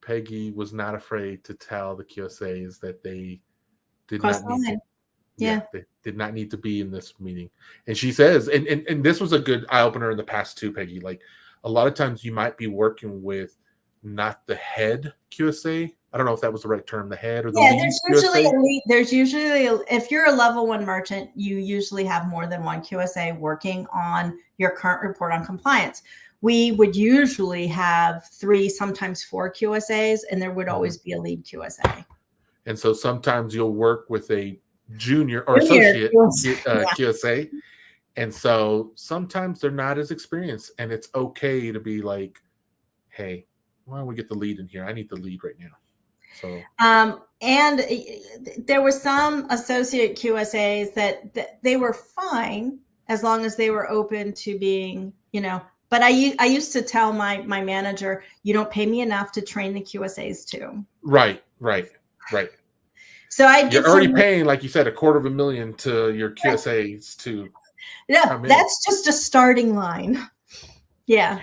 Peggy was not afraid to tell the QSAs that they did not need to. Yeah, they did not need to be in this meeting. And she says, and this was a good eye opener in the past too, Peggy. Like, a lot of times you might be working with not the head QSA. I don't know if that was the right term, the head or the lead. There's usually if you're a level 1 merchant, you usually have more than one QSA working on your current report on compliance. We would usually have 3, sometimes 4 QSAs, and there would always be a lead QSA. And so sometimes you'll work with a junior or associate QSA. And so sometimes they're not as experienced, and it's okay to be like, hey, why don't we get the lead in here? I need the lead right now. So, and there were some associate QSAs that they were fine as long as they were open to being, but I used to tell my manager, you don't pay me enough to train the QSAs too. Right. So you're already paying, like you said, $250,000 to your QSAs to. Yeah, that's just a starting line. Yeah.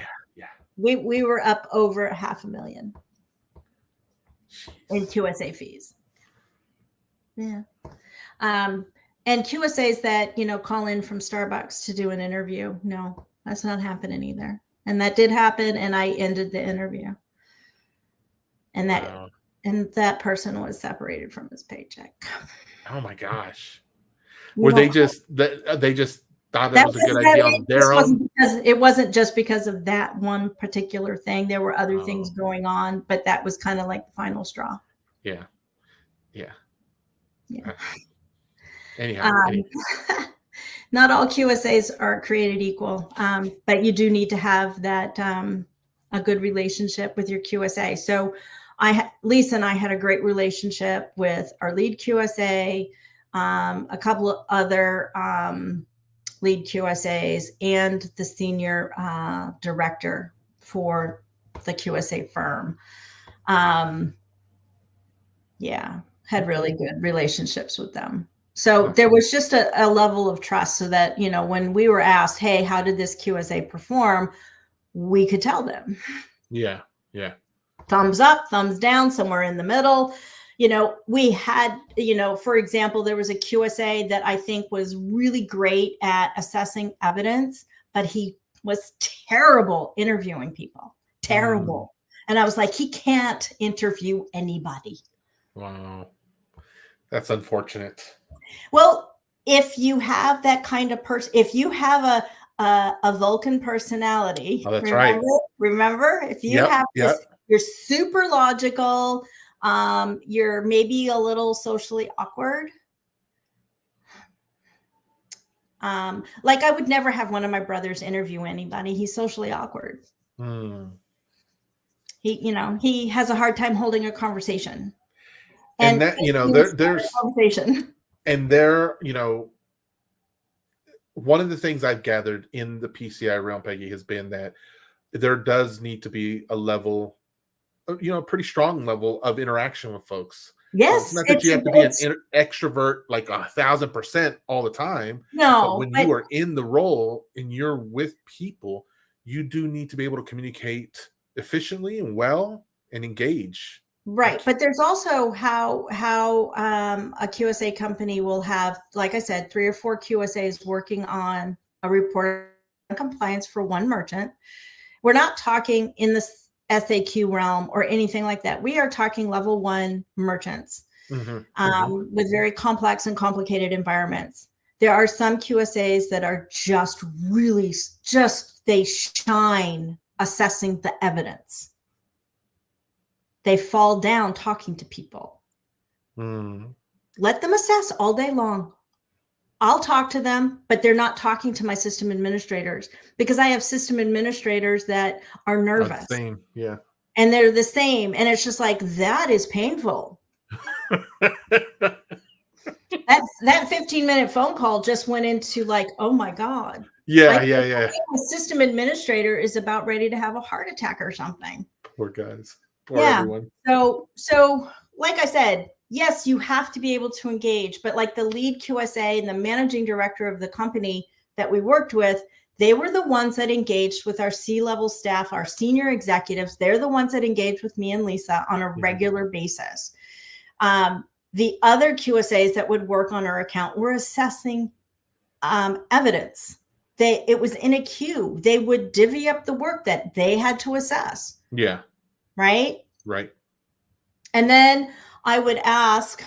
We were up over $500,000 in QSA fees. Yeah. And QSAs that, call in from Starbucks to do an interview. No, that's not happening either. And that did happen, and I ended the interview. And Wow. that person was separated from his paycheck. Oh my gosh. You Were they don't just they just thought that was a good idea on their own? it wasn't just because of that one particular thing. There were other things Oh, going on, but that was kind of like the final straw. yeah. Yeah. Yeah. Anyhow, Um, not all QSAs are created equal, but you do need to have that a good relationship with your QSA. So Lisa and I had a great relationship with our lead QSA, a couple of other lead QSAs, and the senior director for the QSA firm. Yeah, had really good relationships with them. So there was just a level of trust so that, when we were asked, hey, how did this QSA perform? We could tell them. Yeah. Yeah. Thumbs up, thumbs down, somewhere in the middle. We had, for example, there was a QSA that I think was really great at assessing evidence, but he was terrible interviewing people. Terrible. And I was like, he can't interview anybody. Wow. That's unfortunate. Well, if you have that kind of person, if you have a Vulcan personality, Oh, that's right. remember, if you Yep. have Yep. this, you're super logical, you're maybe a little socially awkward. Like I would never have one of my brothers interview anybody. He's socially awkward. He has a hard time holding a conversation. And that, there's conversation. And one of the things I've gathered in the PCI realm, Peggy, has been that there does need to be a level, a pretty strong level of interaction with folks. Yes. It's not that you have to be an extrovert like 1,000% all the time. No. But when you are in the role and you're with people, you do need to be able to communicate efficiently and well and engage. Right. But there's also how a QSA company will have, like I said, 3 or 4 QSAs working on a report on compliance for one merchant. We're not talking in the SAQ realm or anything like that. We are talking level 1 merchants with very complex and complicated environments. There are some QSAs that are just really, they shine assessing the evidence. They fall down talking to people. Let them assess all day long. I'll talk to them, but they're not talking to my system administrators because I have system administrators that are nervous. Same, yeah. And they're the same. And it's just like, that is painful. that 15-minute phone call just went into like, oh my God. Yeah. The system administrator is about ready to have a heart attack or something. Poor guys. Poor everyone. So like I said, yes, you have to be able to engage, but like the lead QSA and the managing director of the company that we worked with, they were the ones that engaged with our C-level staff, our senior executives. They're the ones that engaged with me and Lisa on a regular basis. The other QSAs that would work on our account were assessing evidence. It was in a queue. They would divvy up the work that they had to assess. Yeah. Right? Right. And then I would ask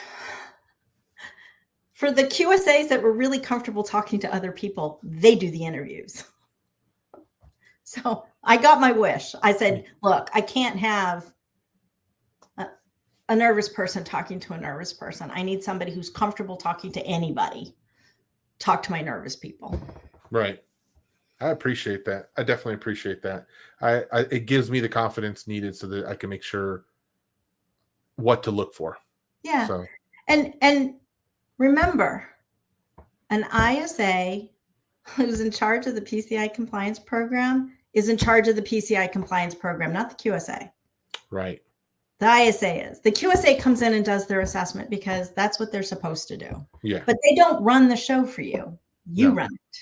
for the QSAs that were really comfortable talking to other people, they do the interviews. So I got my wish. I said, look, I can't have a nervous person talking to a nervous person. I need somebody who's comfortable talking to anybody. Talk to my nervous people. Right. I appreciate that. I definitely appreciate that. It gives me the confidence needed so that I can make sure what to look for. Yeah. So. And remember, an ISA who's in charge of the PCI compliance program is in charge of the PCI compliance program, not the QSA. Right. The ISA is. The QSA comes in and does their assessment because that's what they're supposed to do. Yeah. But they don't run the show for you. You run it.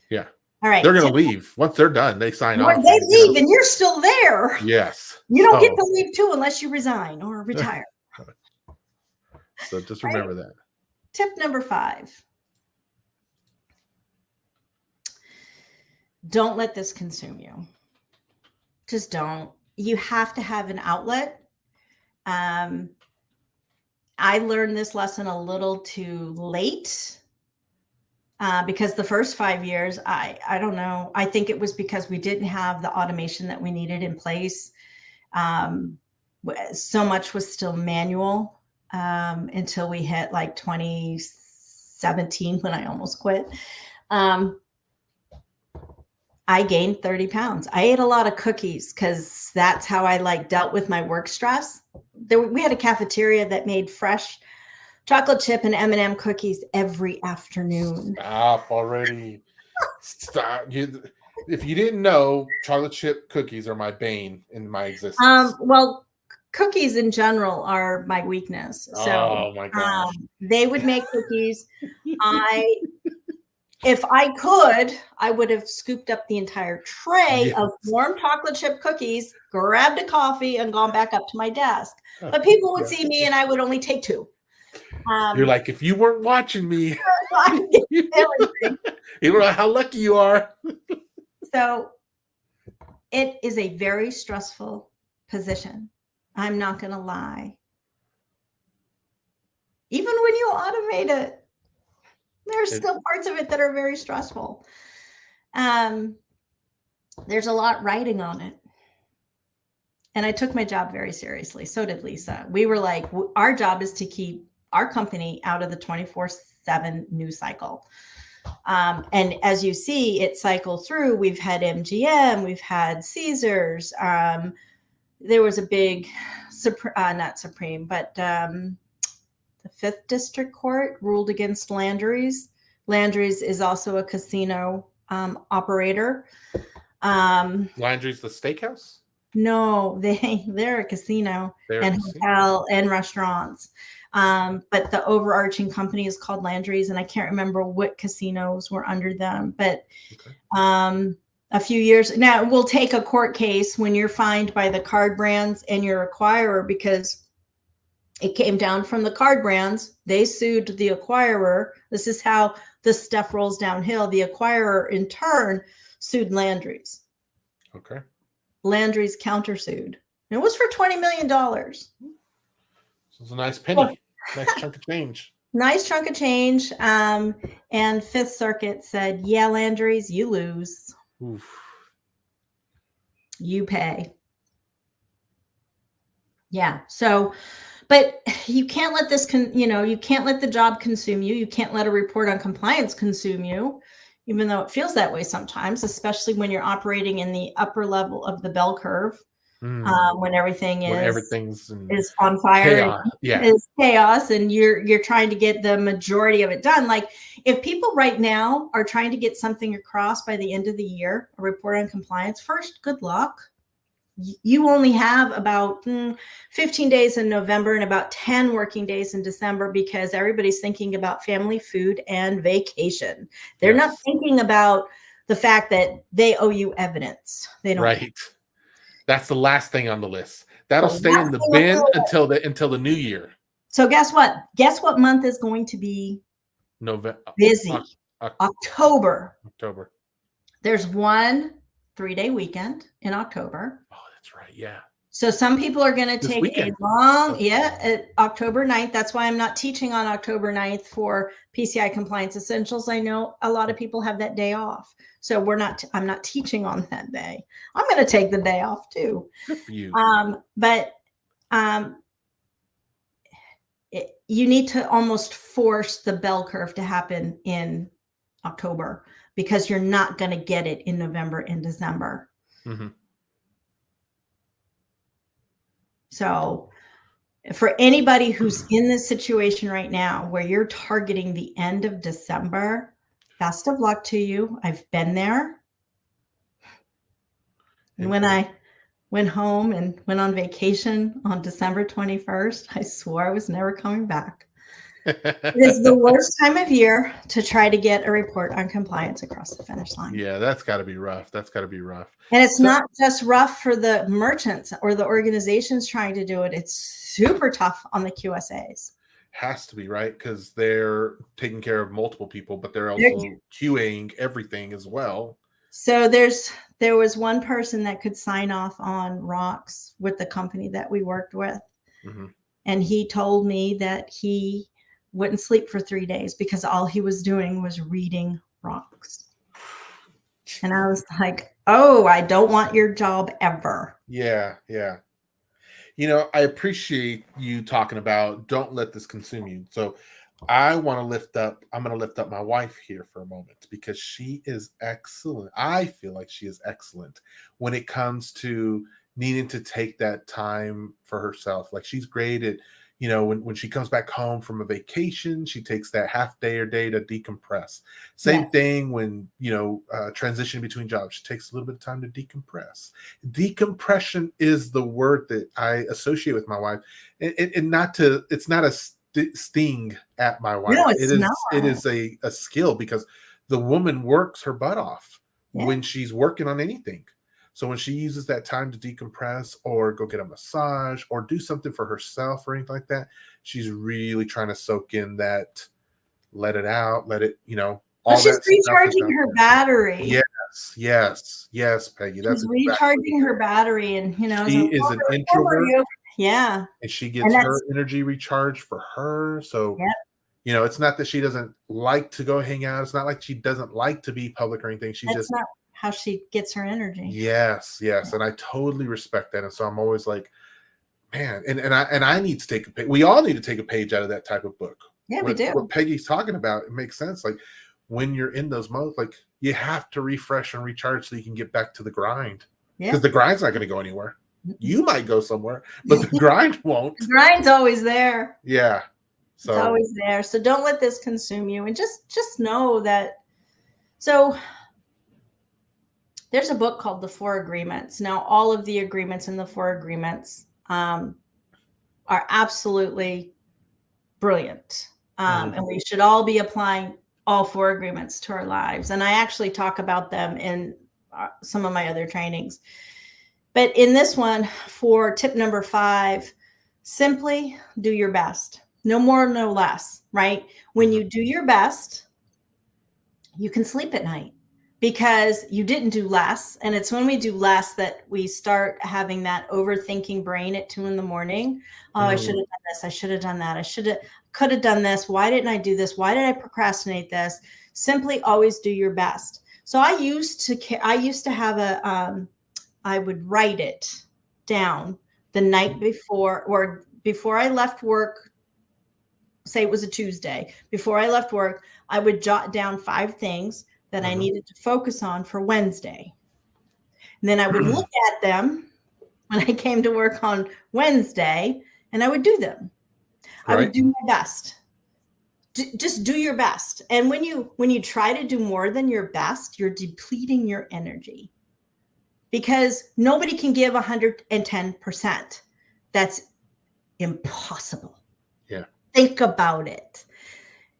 Yeah. All right. They're going to leave. Once they're done, they sign off. They leave and you're still there. Yes. You don't get to leave too unless you resign or retire. So just remember that. Tip number 5. Don't let this consume you. Just don't. You have to have an outlet. I learned this lesson a little too late. Because the first 5 years, I don't know. I think it was because we didn't have the automation that we needed in place. So much was still manual until we hit like 2017 when I almost quit. I gained 30 pounds. I ate a lot of cookies because that's how I like dealt with my work stress. We had a cafeteria that made fresh chocolate chip and M&M cookies every afternoon. Stop already. Stop. If you didn't know, chocolate chip cookies are my bane in my existence. Well, cookies in general are my weakness. So oh my gosh. they would make cookies. If I could, I would have scooped up the entire tray of warm chocolate chip cookies, grabbed a coffee, and gone back up to my desk. But people would see me and I would only take 2. You're like, if you weren't watching me, you don't know how lucky you are. So it is a very stressful position. I'm not going to lie. Even when you automate it, there's still parts of it that are very stressful. There's a lot riding on it. And I took my job very seriously. So did Lisa. We were like, our job is to keep our company out of the 24/7 news cycle. And as you see it cycle through, we've had MGM, we've had Caesars. There was a big, not Supreme, but the 5th District Court ruled against Landry's. Landry's is also a casino operator. Landry's the steakhouse? No, they're a casino hotel and restaurants. But the overarching company is called Landry's, and I can't remember what casinos were under them. But a few years now, we'll take a court case when you're fined by the card brands and your acquirer because it came down from the card brands. They sued the acquirer. This is how this stuff rolls downhill. The acquirer, in turn, sued Landry's. Okay. Landry's countersued. It was for $20 million. It's a nice penny. Nice chunk of change. Nice chunk of change. And 5th Circuit said, yeah, Landry's, you lose. Oof. You pay. Yeah. So, but you can't let this, you can't let the job consume you. You can't let a report on compliance consume you, even though it feels that way sometimes, especially when you're operating in the upper level of the bell curve. When everything is on fire, is chaos, and you're trying to get the majority of it done. Like if people right now are trying to get something across by the end of the year, a report on compliance, first, good luck. You only have about 15 days in November and about 10 working days in December because everybody's thinking about family, food, and vacation. They're not thinking about the fact that they owe you evidence. They don't. Right. That's the last thing on the list. That'll stay in the bin until the new year. So guess what? Guess what month is going to be busy? October. October. There's one 3-day weekend in October. Oh, that's right. Yeah. So some people are going to take a long, October 9th. That's why I'm not teaching on October 9th for PCI Compliance Essentials. I know a lot of people have that day off. So I'm not teaching on that day. I'm going to take the day off too. Good for you. You need to almost force the bell curve to happen in October because you're not going to get it in November and December. Mm-hmm. So for anybody who's in this situation right now where you're targeting the end of December, best of luck to you. I've been there. And when I went home and went on vacation on December 21st, I swore I was never coming back. It is the worst time of year to try to get a report on compliance across the finish line. Yeah, that's got to be rough. That's got to be rough. And it's not just rough for the merchants or the organizations trying to do it. It's super tough on the QSAs. Has to be, right? Because they're taking care of multiple people, but they're also QAing everything as well. So there was one person that could sign off on ROCs with the company that we worked with. And he told me that he wouldn't sleep for 3 days because all he was doing was reading ROCs. And I was like, oh, I don't want your job ever. Yeah, yeah. You know, I appreciate you talking about don't let this consume you. So I'm going to lift up my wife here for a moment because she is excellent. I feel like she is excellent when it comes to needing to take that time for herself. Like she's great at, you know, when she comes back home from a vacation, she takes that half day or day to decompress. Same Yes. thing when, you know, transitioning between jobs, she takes a little bit of time to decompress. Decompression is the word that I associate with my wife, and not to, it's not a sting at my wife. No, it's not. It is a skill because the woman works her butt off when she's working on anything. So when she uses that time to decompress or go get a massage or do something for herself or anything like that, she's really trying to soak in that, let it out, let it, you know, all Well, she's that stuff is recharging out her there. battery. Yes, Peggy. That's She's exactly recharging her battery, and you know, as she a is an former introvert, yoga, yeah, and she and gets her that's energy recharged for her. So, yeah, you know, it's not that she doesn't like to go hang out. It's not like she doesn't like to be public or anything. She that's just, not how she gets her energy. yes. And I totally respect that. And so I'm always like, man, and I need to take a page. We all need to take a page out of that type of book. Yeah, we do. What Peggy's talking about, it makes sense. Like when you're in those modes, like you have to refresh and recharge so you can get back to the grind. Yeah, Because the grind's not going to go anywhere. You might go somewhere, but the grind won't. the grind's always there. Yeah. So it's always there. So don't let this consume you, and just know that. So there's a book called The Four Agreements. Now, all of the agreements in the Four Agreements are absolutely brilliant. And we should all be applying all four agreements to our lives. And I actually talk about them in some of my other trainings. But in this one, for tip number 5, simply do your best. No more, no less, right? When you do your best, you can sleep at night because you didn't do less. And it's when we do less that we start having that overthinking brain at 2 a.m. Oh, I should have done this. I should have done that. Could have done this. Why didn't I do this? Why did I procrastinate this? Simply always do your best. So I used to have I would write it down the night before, or before I left work. Say it was a Tuesday. Before I left work, I would jot down 5 things that I needed to focus on for Wednesday. And then I would look at them when I came to work on Wednesday, and I would do them. I would do my best. Just do your best. And when you try to do more than your best, you're depleting your energy, because nobody can give 110%. That's impossible. Yeah. Think about it.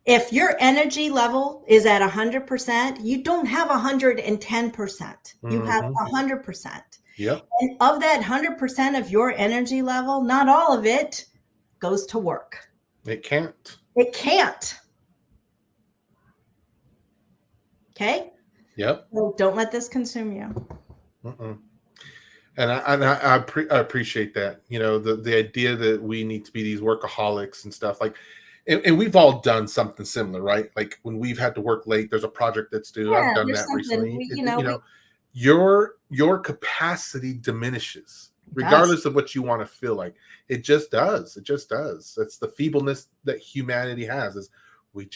If your energy level is at 100%, you don't have 110%. You have 100%. Yep. And of that 100% of your energy level, not all of it goes to work. It can't. It can't. Okay? Yep. So don't let this consume you. And I appreciate that. You know, the idea that we need to be these workaholics and stuff, like, and we've all done something similar, right? Like when we've had to work late, there's a project that's due. I've done that recently. Your capacity diminishes regardless of what you want to feel like. It just does. It just does. That's the feebleness that humanity has, is we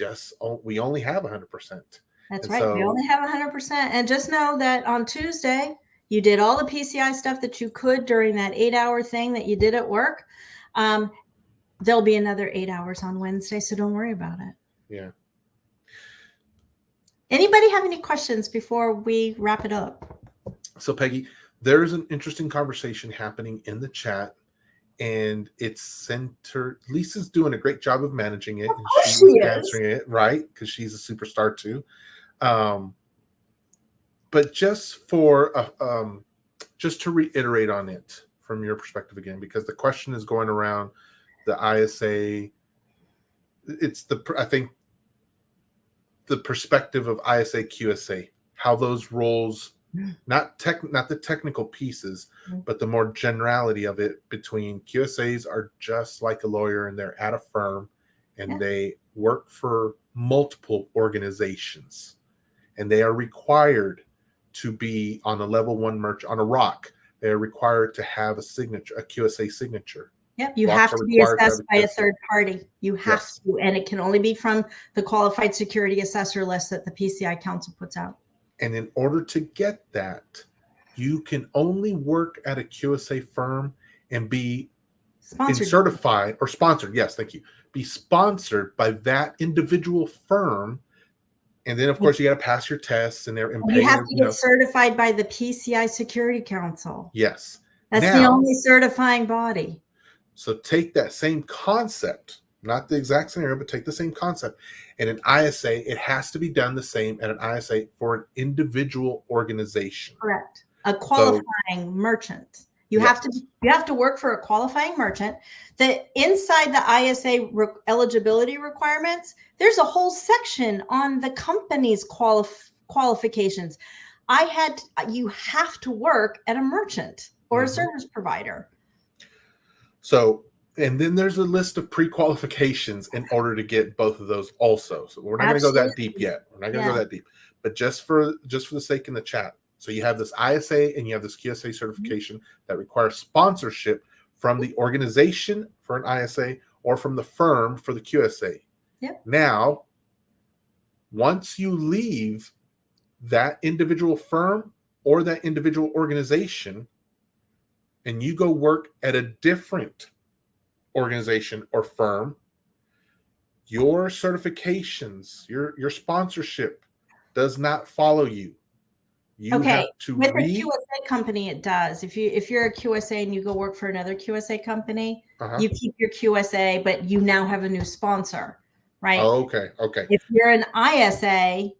only have 100%. That's right. We only have 100%. And just know that on Tuesday, you did all the PCI stuff that you could during that 8-hour thing that you did at work. There'll be another 8 hours on Wednesday, so don't worry about it. Yeah. Anybody have any questions before we wrap it up? So, Peggy, there is an interesting conversation happening in the chat, and it's centered. Lisa's doing a great job of managing it, and she's answering it right because she's a superstar too. But just just to reiterate on it from your perspective again, because the question is going around the ISA. It's I think the perspective of ISA QSA, how those roles not the technical pieces, but the more generality of it. Between QSAs are just like a lawyer, and they're at a firm, and they work for multiple organizations, and they are required to be on a level 1 merchant on a ROC. They are required to have a signature, a QSA signature. Yep, you have to be assessed by a third party. You have to, and it can only be from the qualified security assessor list that the PCI Council puts out. And in order to get that, you can only work at a QSA firm and be certified or sponsored. Yes, thank you. Be sponsored by that individual firm. And then, of course, you got to pass your tests, and you have to get certified by the PCI Security Council. Yes. That's the only certifying body. So take that same concept, not the exact scenario, but take the same concept. And an ISA, it has to be done the same at an ISA for an individual organization. Correct. A qualifying merchant. You have to work for a qualifying merchant. That inside the ISA eligibility requirements, there's a whole section on the company's qualifications. You have to work at a merchant or a service provider. So, and then there's a list of pre-qualifications in order to get both of those also. So we're not going to go that deep yet. We're not going to go that deep. But just for the sake in the chat. So you have this ISA and you have this QSA certification that requires sponsorship from the organization for an ISA or from the firm for the QSA. Yep. Now, once you leave that individual firm or that individual organization, and you go work at a different organization or firm, your certifications, your sponsorship does not follow you. You have to with a QSA company, it does. If you're a QSA and you go work for another QSA company, you keep your QSA, but you now have a new sponsor, right? Oh, okay. If you're an ISA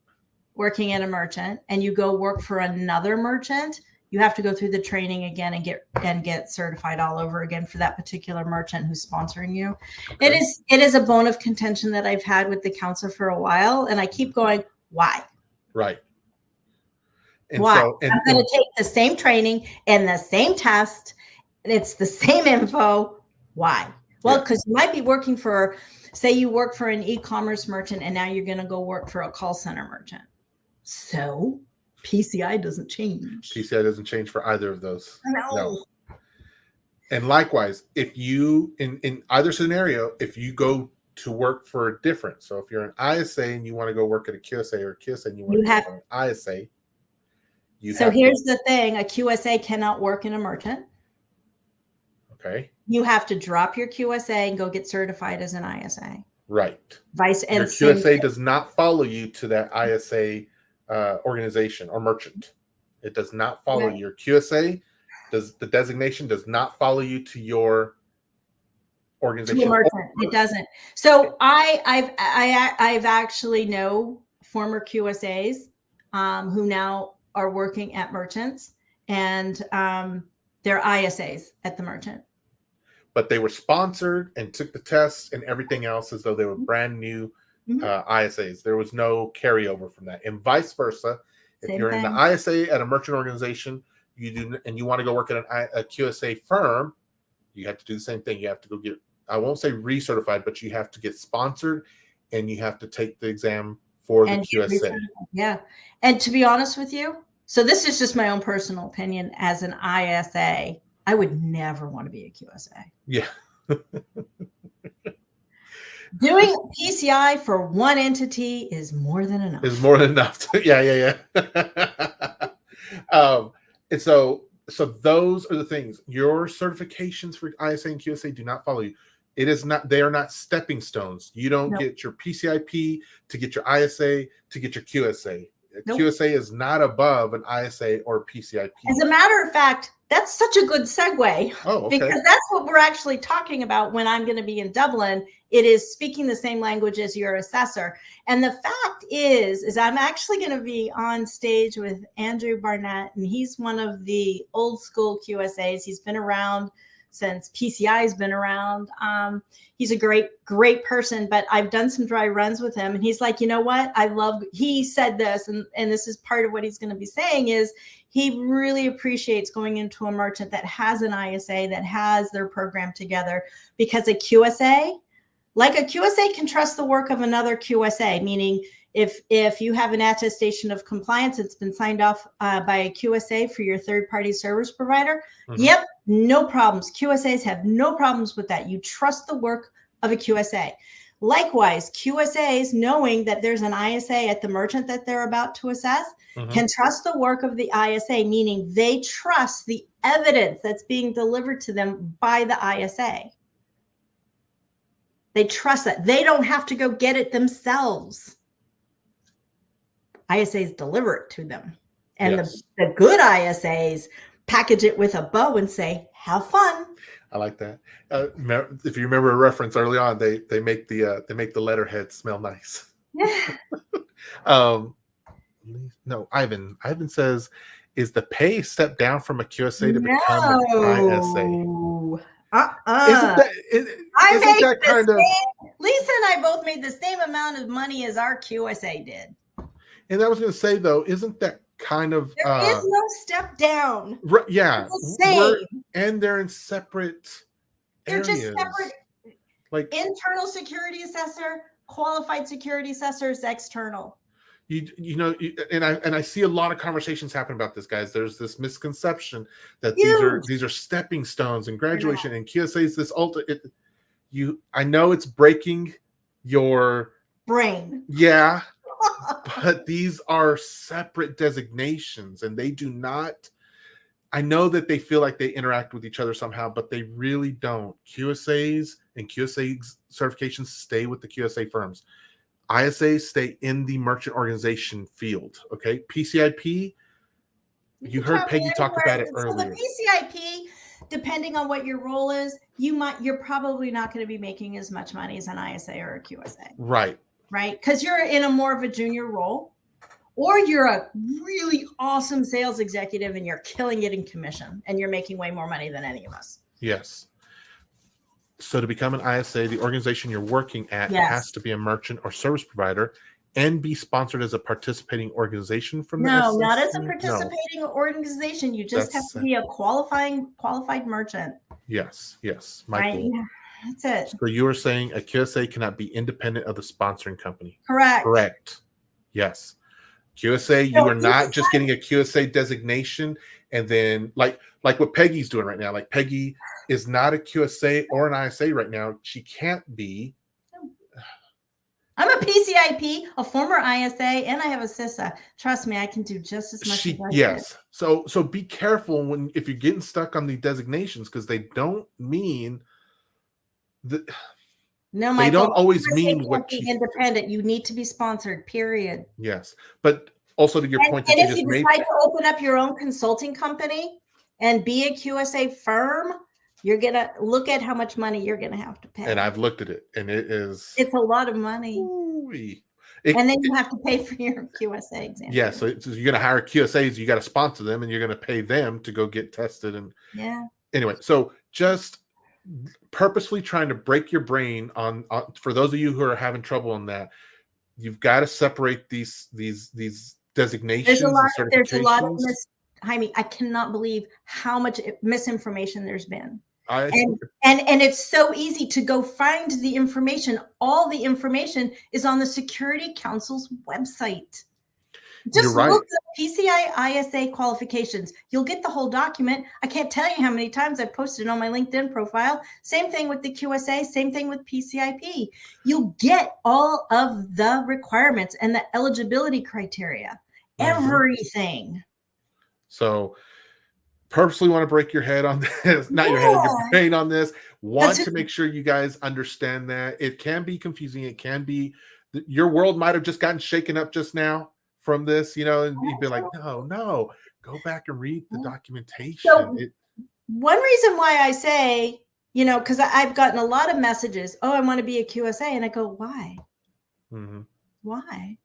working at a merchant and you go work for another merchant, you have to go through the training again and get certified all over again for that particular merchant who's sponsoring you. Okay. It is a bone of contention that I've had with the council for a while, and I keep going, why? Right. And why? So, I'm going to take the same training and the same test, and it's the same info. Why? Well, because you might be working for, say you work for an e-commerce merchant, and now you're going to go work for a call center merchant. So PCI doesn't change. PCI doesn't change for either of those. No. And likewise, if you, in either scenario, if you go to work for a different, so if you're an ISA and you want to go work at a QSA, or a QSA and you want to work for an ISA. So here's the thing, a QSA cannot work in a merchant. Okay. You have to drop your QSA and go get certified as an ISA. Right. Your QSA does not follow you to that ISA organization or merchant. It does not follow your QSA. The designation does not follow you to your organization. To a merchant. It doesn't. So I've actually know former QSAs who now are working at merchants, and they're ISAs at the merchant. But they were sponsored and took the tests and everything else as though they were brand new ISAs. There was no carryover from that, and vice versa. If you're in the ISA at a merchant organization, and you want to go work at a QSA firm, you have to do the same thing. You have to go get, I won't say recertified, but you have to get sponsored, and you have to take the exam for the QSA. Yeah, and to be honest with you, so this is just my own personal opinion. As an ISA, I would never want to be a QSA. Yeah. Doing PCI for one entity is more than enough. Is more than enough. Yeah. And so those are the things. Your certifications for ISA and QSA do not follow you. It is not, they are not stepping stones. You don't get your PCIP to get your ISA to get your QSA. QSA is not above an ISA or PCIP. As a matter of fact, that's such a good segue. Oh, okay. Because that's what we're actually talking about when I'm going to be in Dublin. It is speaking the same language as your assessor. And the fact is I'm actually going to be on stage with Andrew Barnett, and he's one of the old school QSAs. He's been around since PCI's been around. He's a great person, but I've done some dry runs with him, and he's like, you know what? He said this, and this is part of what he's going to be saying is he really appreciates going into a merchant that has an ISA, that has their program together, because a QSA, like a QSA can trust the work of another QSA, meaning if you have an attestation of compliance that's been signed off by a QSA for your third-party service provider, yep, no problems. QSAs have no problems with that. You trust the work of a QSA. Likewise, QSAs, knowing that there's an ISA at the merchant that they're about to assess, can trust the work of the ISA, meaning they trust the evidence that's being delivered to them by the ISA. They trust that. They don't have to go get it themselves. ISAs deliver it to them. And the good ISAs package it with a bow and say, have fun. I like that. If you remember a reference early on, they make the letterhead smell nice. Yeah. No, Ivan says, is the pay step down from a QSA to become an ISA? Isn't that kind of... Lisa and I both made the same amount of money as our QSA did. And I was going to say, though, isn't that kind of... There is no step down. Yeah. And they're in separate areas. They're just separate. Like internal security assessor, qualified security assessor is external. And I see a lot of conversations happen about this, guys. There's this misconception that these are stepping stones and graduation, and QSA is I know it's breaking your brain. Yeah. But these are separate designations, and they do not. I know that they feel like they interact with each other somehow, but they really don't. QSAs and QSA certifications stay with the QSA firms. ISAs stay in the merchant organization field. Okay. PCIP, you heard Peggy talk about it earlier. So the PCIP, depending on what your role is, you're probably not going to be making as much money as an ISA or a QSA. Right. Right? Because you're in a more of a junior role, or you're a really awesome sales executive and you're killing it in commission and you're making way more money than any of us. Yes. So to become an ISA, the organization you're working at has to be a merchant or service provider and be sponsored as a participating organization from the No, SEC? not as a participating organization. You just have to be a qualified merchant. Yes, Michael. Right? That's it. So you are saying a QSA cannot be independent of the sponsoring company. Correct. Yes. QSA, you are not just getting a QSA designation and then like what Peggy's doing right now. Like Peggy is not a QSA or an ISA right now. She can't be. I'm a PCIP, a former ISA, and I have a CISA. Trust me, I can do just as much as I Yes. So be careful if you're getting stuck on the designations, because they don't mean that. No, Michael, they don't always mean what you independent. You need to be sponsored, period. Yes. But also to your point that you just made. And if you decide to open up your own consulting company and be a QSA firm, you're going to look at how much money you're going to have to pay. And I've looked at it, and it's a lot of money. And then you have to pay for your QSA exam. Yeah. So you're going to hire QSAs, you got to sponsor them, and you're going to pay them to go get tested. And anyway, so just purposely trying to break your brain on for those of you who are having trouble on that, you've got to separate these designations. There's a lot of Jaime, I cannot believe how much misinformation there's been. And it's so easy to go find the information. All the information is on the Security Council's website. Just look at PCI ISA qualifications. You'll get the whole document. I can't tell you how many times I've posted it on my LinkedIn profile. Same thing with the QSA, same thing with PCIP. You'll get all of the requirements and the eligibility criteria, everything. So purposely want to break your head on this, not your head, your brain on this. Want to make sure you guys understand that it can be confusing. It can be, your world might have just gotten shaken up just now from this, and you'd be like, no, go back and read the documentation. So one reason why I say, because I've gotten a lot of messages, I want to be a QSA. And I go, why? Why?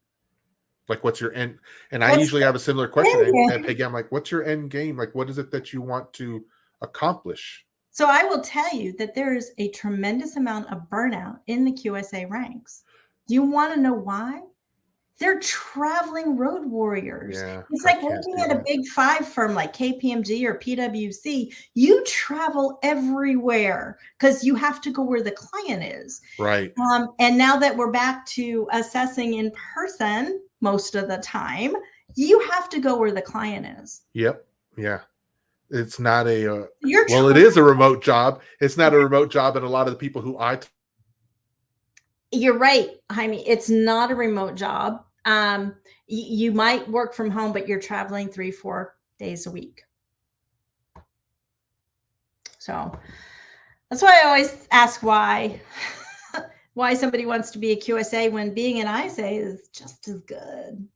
Like, what's your end? And I usually have a similar question. And Peggy, I'm like, what's your end game? Like, what is it that you want to accomplish? So I will tell you that there is a tremendous amount of burnout in the QSA ranks. Do you want to know why? They're traveling road warriors. Yeah, It's I like can't working do at a that. big 5 firm like KPMG or PwC. You travel everywhere because you have to go where the client is. Right. And now that we're back to assessing in person most of the time, you have to go where the client is. Yep. Yeah. It's not a You're well, it tra- is a remote job. It's not a remote job, and a lot of the people who You're right, Jaime. It's not a remote job. You might work from home, but you're traveling 3-4 days a week. So that's why I always ask why somebody wants to be a QSA when being an ISA is just as good.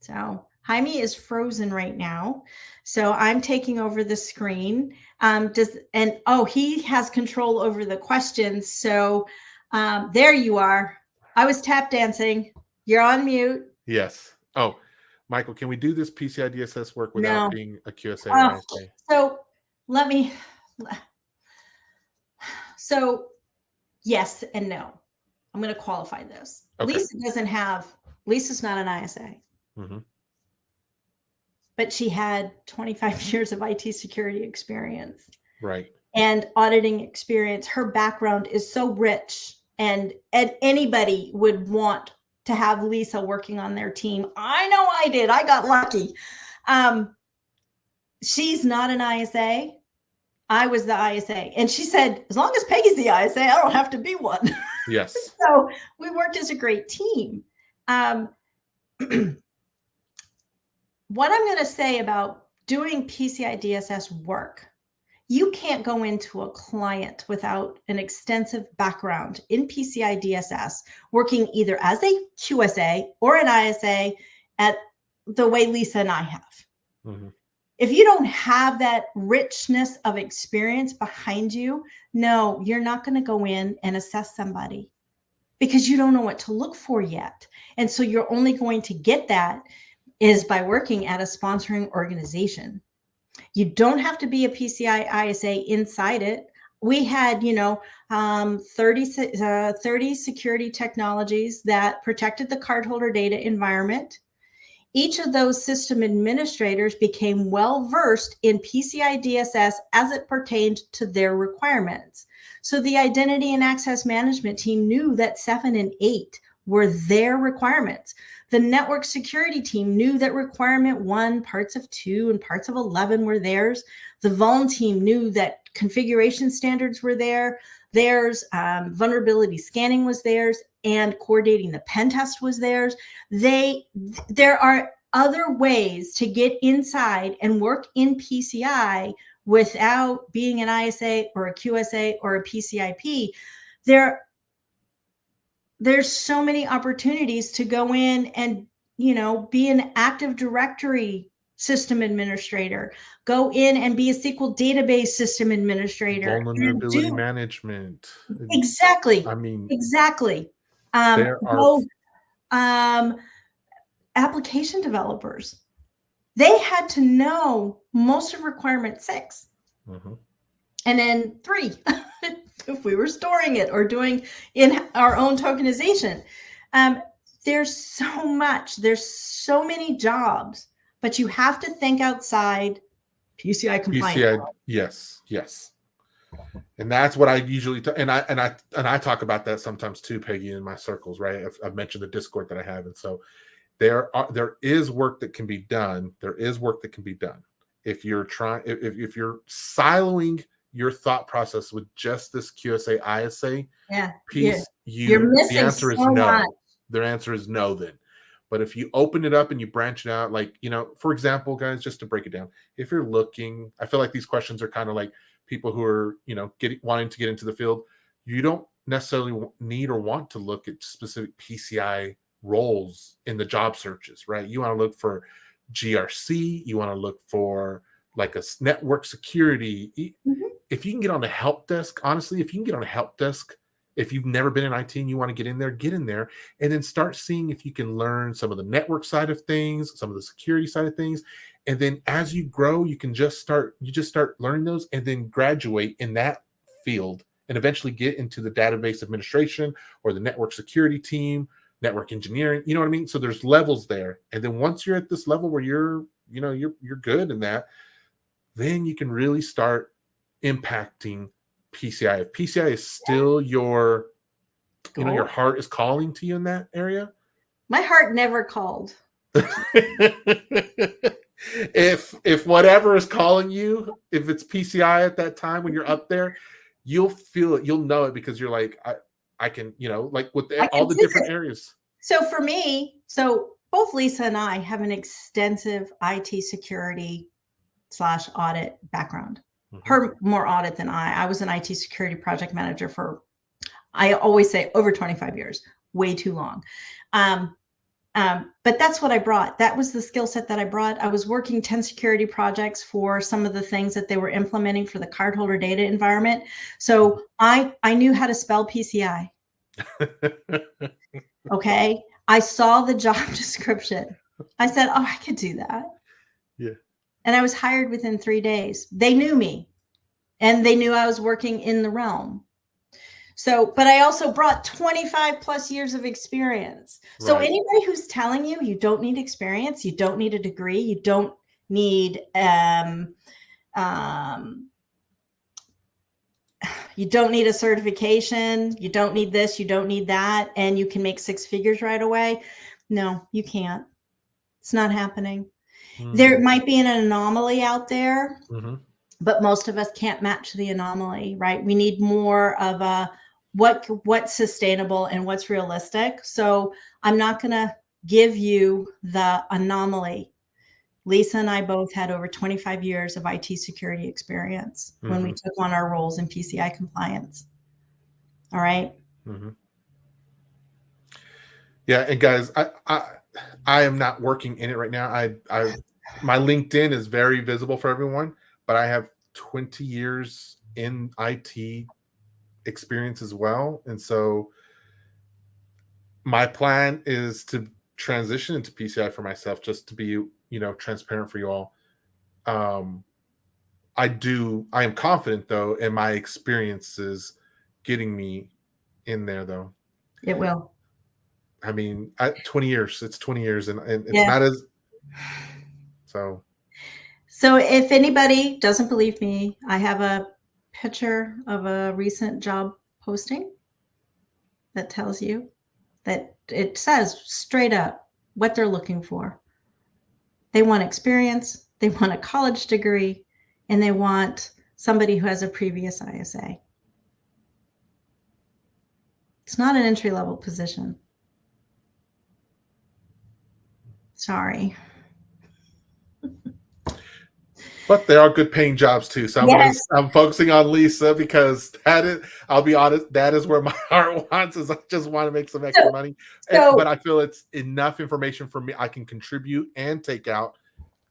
So Jaime is frozen right now. So I'm taking over the screen. He has control over the questions. So there you are. I was tap dancing. You're on mute. Yes. Oh, Michael, can we do this PCI-DSS work without No. being a QSA or ISA? So let me. So yes and no. I'm going to qualify this. Okay. Lisa's not an ISA. Mm-hmm. But she had 25 years of IT security experience. Right. And auditing experience. Her background is so rich, and anybody would want to have Lisa working on their team. I know I did. I got lucky. She's not an ISA. I was the ISA. And she said, as long as Peggy's the ISA, I don't have to be one. Yes. So we worked as a great team. What I'm going to say about doing PCI-DSS work, you can't go into a client without an extensive background in PCI-DSS, working either as a QSA or an ISA at the way Lisa and I have. Mm-hmm. If you don't have that richness of experience behind you, no, you're not going to go in and assess somebody because you don't know what to look for yet. And so you're only going to get that is by working at a sponsoring organization. You don't have to be a PCI ISA inside it. We had, 30 security technologies that protected the cardholder data environment. Each of those system administrators became well-versed in PCI-DSS as it pertained to their requirements. So the identity and access management team knew that 7 and 8 were their requirements. The network security team knew that requirement 1, parts of 2, and parts of 11 were theirs. The Vuln team knew that configuration standards were theirs, vulnerability scanning was theirs, and coordinating the pen test was theirs. There are other ways to get inside and work in PCI without being an ISA or a QSA or a PCIP. There's so many opportunities to go in and, be an Active Directory system administrator, go in and be a SQL database system administrator. Vulnerability management. Exactly. I mean, exactly. Application developers, they had to know most of requirement 6. Mm-hmm. And then 3, if we were storing it or doing in our own tokenization. There's so many jobs, but you have to think outside PCI compliant. PCI, yes. And that's what I usually and I talk about that sometimes too, Peggy, in my circles, right? I've mentioned the Discord that I have, and so there is work that can be done. There is work that can be done if you're if you're siloing your thought process with just this QSA ISA piece. You're missing the answer is no. Much. Their answer is no. Then, but if you open it up and you branch it out, like for example, guys, just to break it down, if you're looking, I feel like these questions are kind of like people who are wanting to get into the field. You don't necessarily need or want to look at specific PCI roles in the job searches, right? You want to look for GRC, you want to look for like a network security. Mm-hmm. If you can get on the help desk, honestly, if you can get on a help desk If you've never been in IT and you want to get in there, and then start seeing if you can learn some of the network side of things, some of the security side of things. And then as you grow, you just start learning those, and then graduate in that field and eventually get into the database administration or the network security team, network engineering. You know what I mean? So there's levels there. And then once you're at this level where you're good in that, then you can really start impacting PCI. If PCI is still your heart is calling to you in that area. My heart never called. If whatever is calling you, if it's PCI at that time when you're up there, you'll feel it, you'll know it, because you're like, I can, like with all the different areas. So for me, both Lisa and I have an extensive IT security / audit background. Her more audit than I was an IT security project manager for, I always say, over 25 years, way too long. But that's what I brought. That was the skill set that I brought. I was working 10 security projects for some of the things that they were implementing for the cardholder data environment. So I knew how to spell PCI. Okay. I saw the job description. I said, oh, I could do that. Yeah. And I was hired within 3 days. They knew me, and they knew I was working in the realm. So, but I also brought 25 plus years of experience. So Right. Anybody who's telling you you don't need experience, you don't need a degree, you don't need you don't need a certification, you don't need this, you don't need that, and you can make 6 figures right away. No, you can't. It's not happening. There might be an anomaly out there, but most of us can't match the anomaly, right? We need more of a what's sustainable and what's realistic. So I'm not going to give you the anomaly. Lisa and I both had over 25 years of IT security experience when we took on our roles in PCI compliance. All right. Yeah, and guys, I am not working in it right now. My LinkedIn is very visible for everyone, but I have 20 years in IT experience as well. And so my plan is to transition into PCI for myself, just to be, transparent for you all. I am confident though, in my experiences getting me in there though. It will. I mean, 20 years, it's 20 years and it's not as, So if anybody doesn't believe me, I have a picture of a recent job posting that tells you that it says straight up what they're looking for. They want experience, they want a college degree, and they want somebody who has a previous ISA. It's not an entry-level position. Sorry. But they are good paying jobs too. So I'm focusing on Lisa because I'll be honest, that is where my heart wants, is I just want to make some extra money. But I feel it's enough information for me. I can contribute and take out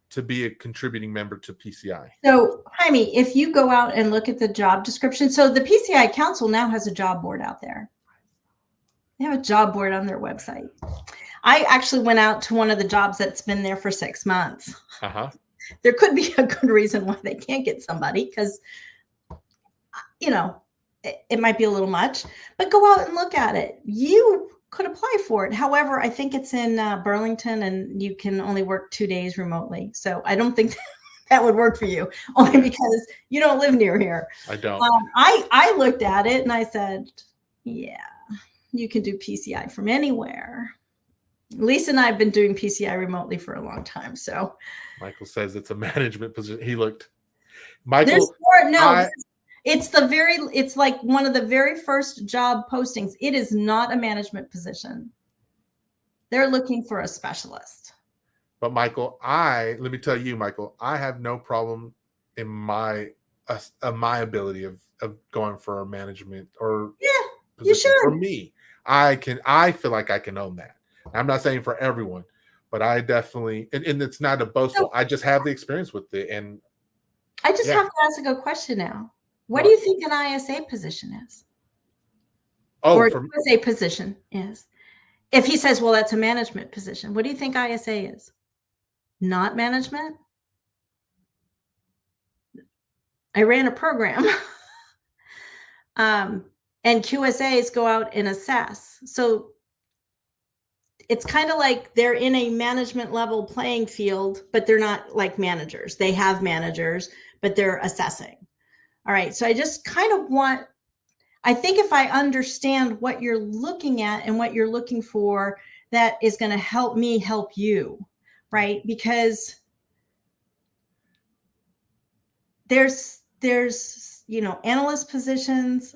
to be a contributing member to PCI. So Jaime, if you go out and look at the job description, so the PCI Council now has a job board out there. They have a job board on their website. I actually went out to one of the jobs that's been there for 6 months. There could be a good reason why they can't get somebody, because, it might be a little much, but go out and look at it. You could apply for it. However, I think it's in Burlington and you can only work 2 days remotely. So I don't think that would work for you, only because you don't live near here. I don't. I looked at it and I said, yeah, you can do PCI from anywhere. Lisa and I have been doing PCI remotely for a long time. So Michael says it's a management position. It's like one of the very first job postings. It is not a management position. They're looking for a specialist. But Michael, let me tell you, Michael, I have no problem in my ability of going for a management or you should. For me. I feel like I can own that. I'm not saying for everyone, but I definitely, and it's not a boastful. I just have the experience with it. And I just have to ask a good question now. What do you think an ISA position is? Oh, or a QSA position is. If he says, well, that's a management position, what do you think ISA is? Not management? I ran a program. And QSAs go out and assess. So it's kind of like they're in a management level playing field, but they're not like managers. They have managers, but they're assessing. All right. So I just kind of I think if I understand what you're looking at and what you're looking for, that is going to help me help you, right? Because there's analyst positions.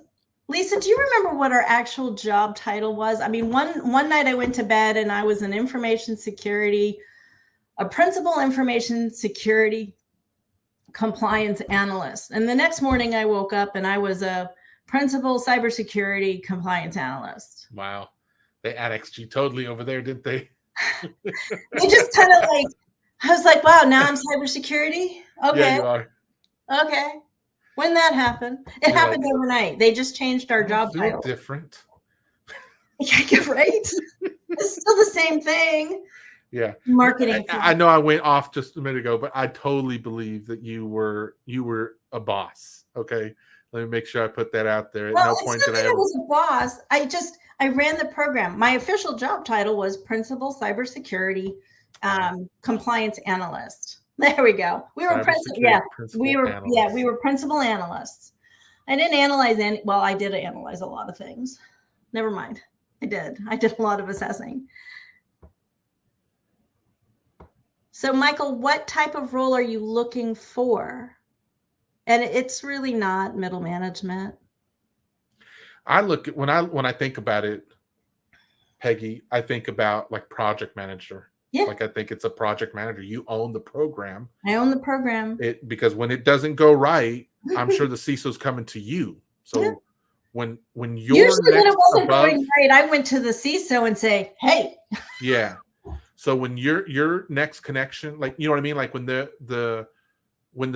Lisa, do you remember what our actual job title was? I mean, one night I went to bed and I was a principal information security compliance analyst. And the next morning I woke up and I was a principal cybersecurity compliance analyst. Wow. They annexed you totally over there, didn't they? They just kind of like, I was like, wow, now I'm cybersecurity? Okay. Yeah, you are. Okay. When that happened? It happened overnight. They just changed our job title. Different. Yeah, right? It's still the same thing. Yeah. Marketing. I know I went off just a minute ago, but I totally believe that you were a boss. Okay. Let me make sure I put that out there. At no point did I was a boss. I ran the program. My official job title was Principal Cybersecurity Compliance Analyst. There we go. We were we were principal analysts. I didn't analyze I did analyze a lot of things. Never mind. I did a lot of assessing. So Michael, what type of role are you looking for? And it's really not middle management. I look at when I think about it, Peggy, I think about like project manager. Yeah. Like I think it's a project manager. You own the program. I own the program. Because when it doesn't go right, I'm sure the CISO's coming to you. So when you're usually when it wasn't going right, I went to the CISO and say, hey. Yeah. So when your next connection, like you know what I mean? Like when the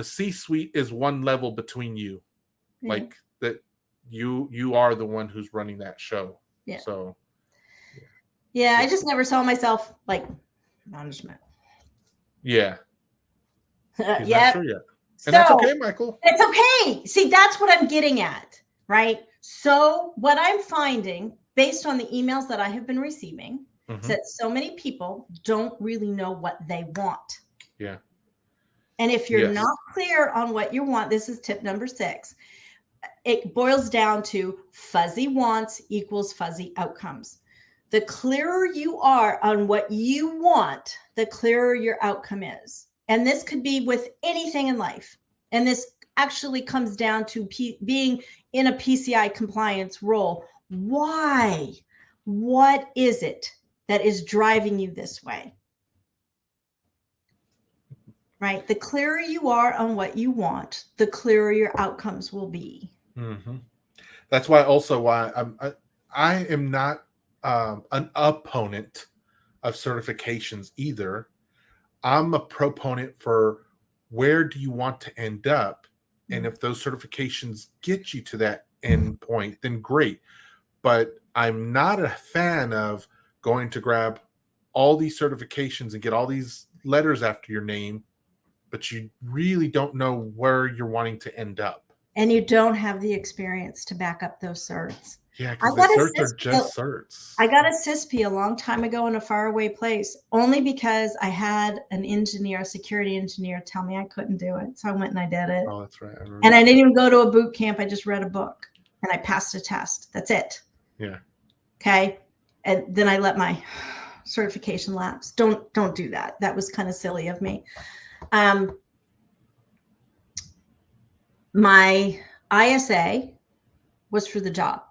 C-suite is one level between you, like that you are the one who's running that show. Yeah. So yeah, I just never saw myself like management. Yeah. Yeah. Sure yet. And that's okay, Michael. It's okay. See, that's what I'm getting at, right? So what I'm finding based on the emails that I have been receiving is that so many people don't really know what they want. Yeah. And if you're not clear on what you want, this is tip number 6. It boils down to fuzzy wants equals fuzzy outcomes. The clearer you are on what you want, the clearer your outcome is. And this could be with anything in life. And this actually comes down to being in a PCI compliance role. Why? What is it that is driving you this way? Right? The clearer you are on what you want, the clearer your outcomes will be. Mm-hmm. That's why I am not an opponent of certifications either. I'm a proponent for where do you want to end up, and if those certifications get you to that end point, then great. But I'm not a fan of going to grab all these certifications and get all these letters after your name, but you really don't know where you're wanting to end up. And you don't have the experience to back up those certs. Yeah, because the certs are just certs. I got a CISP a long time ago in a faraway place, only because I had a security engineer, tell me I couldn't do it. So I went and I did it. Oh, that's right. And I didn't even go to a boot camp. I just read a book and I passed a test. That's it. Yeah. Okay. And then I let my certification lapse. Don't do that. That was kind of silly of me. My ISA was for the job.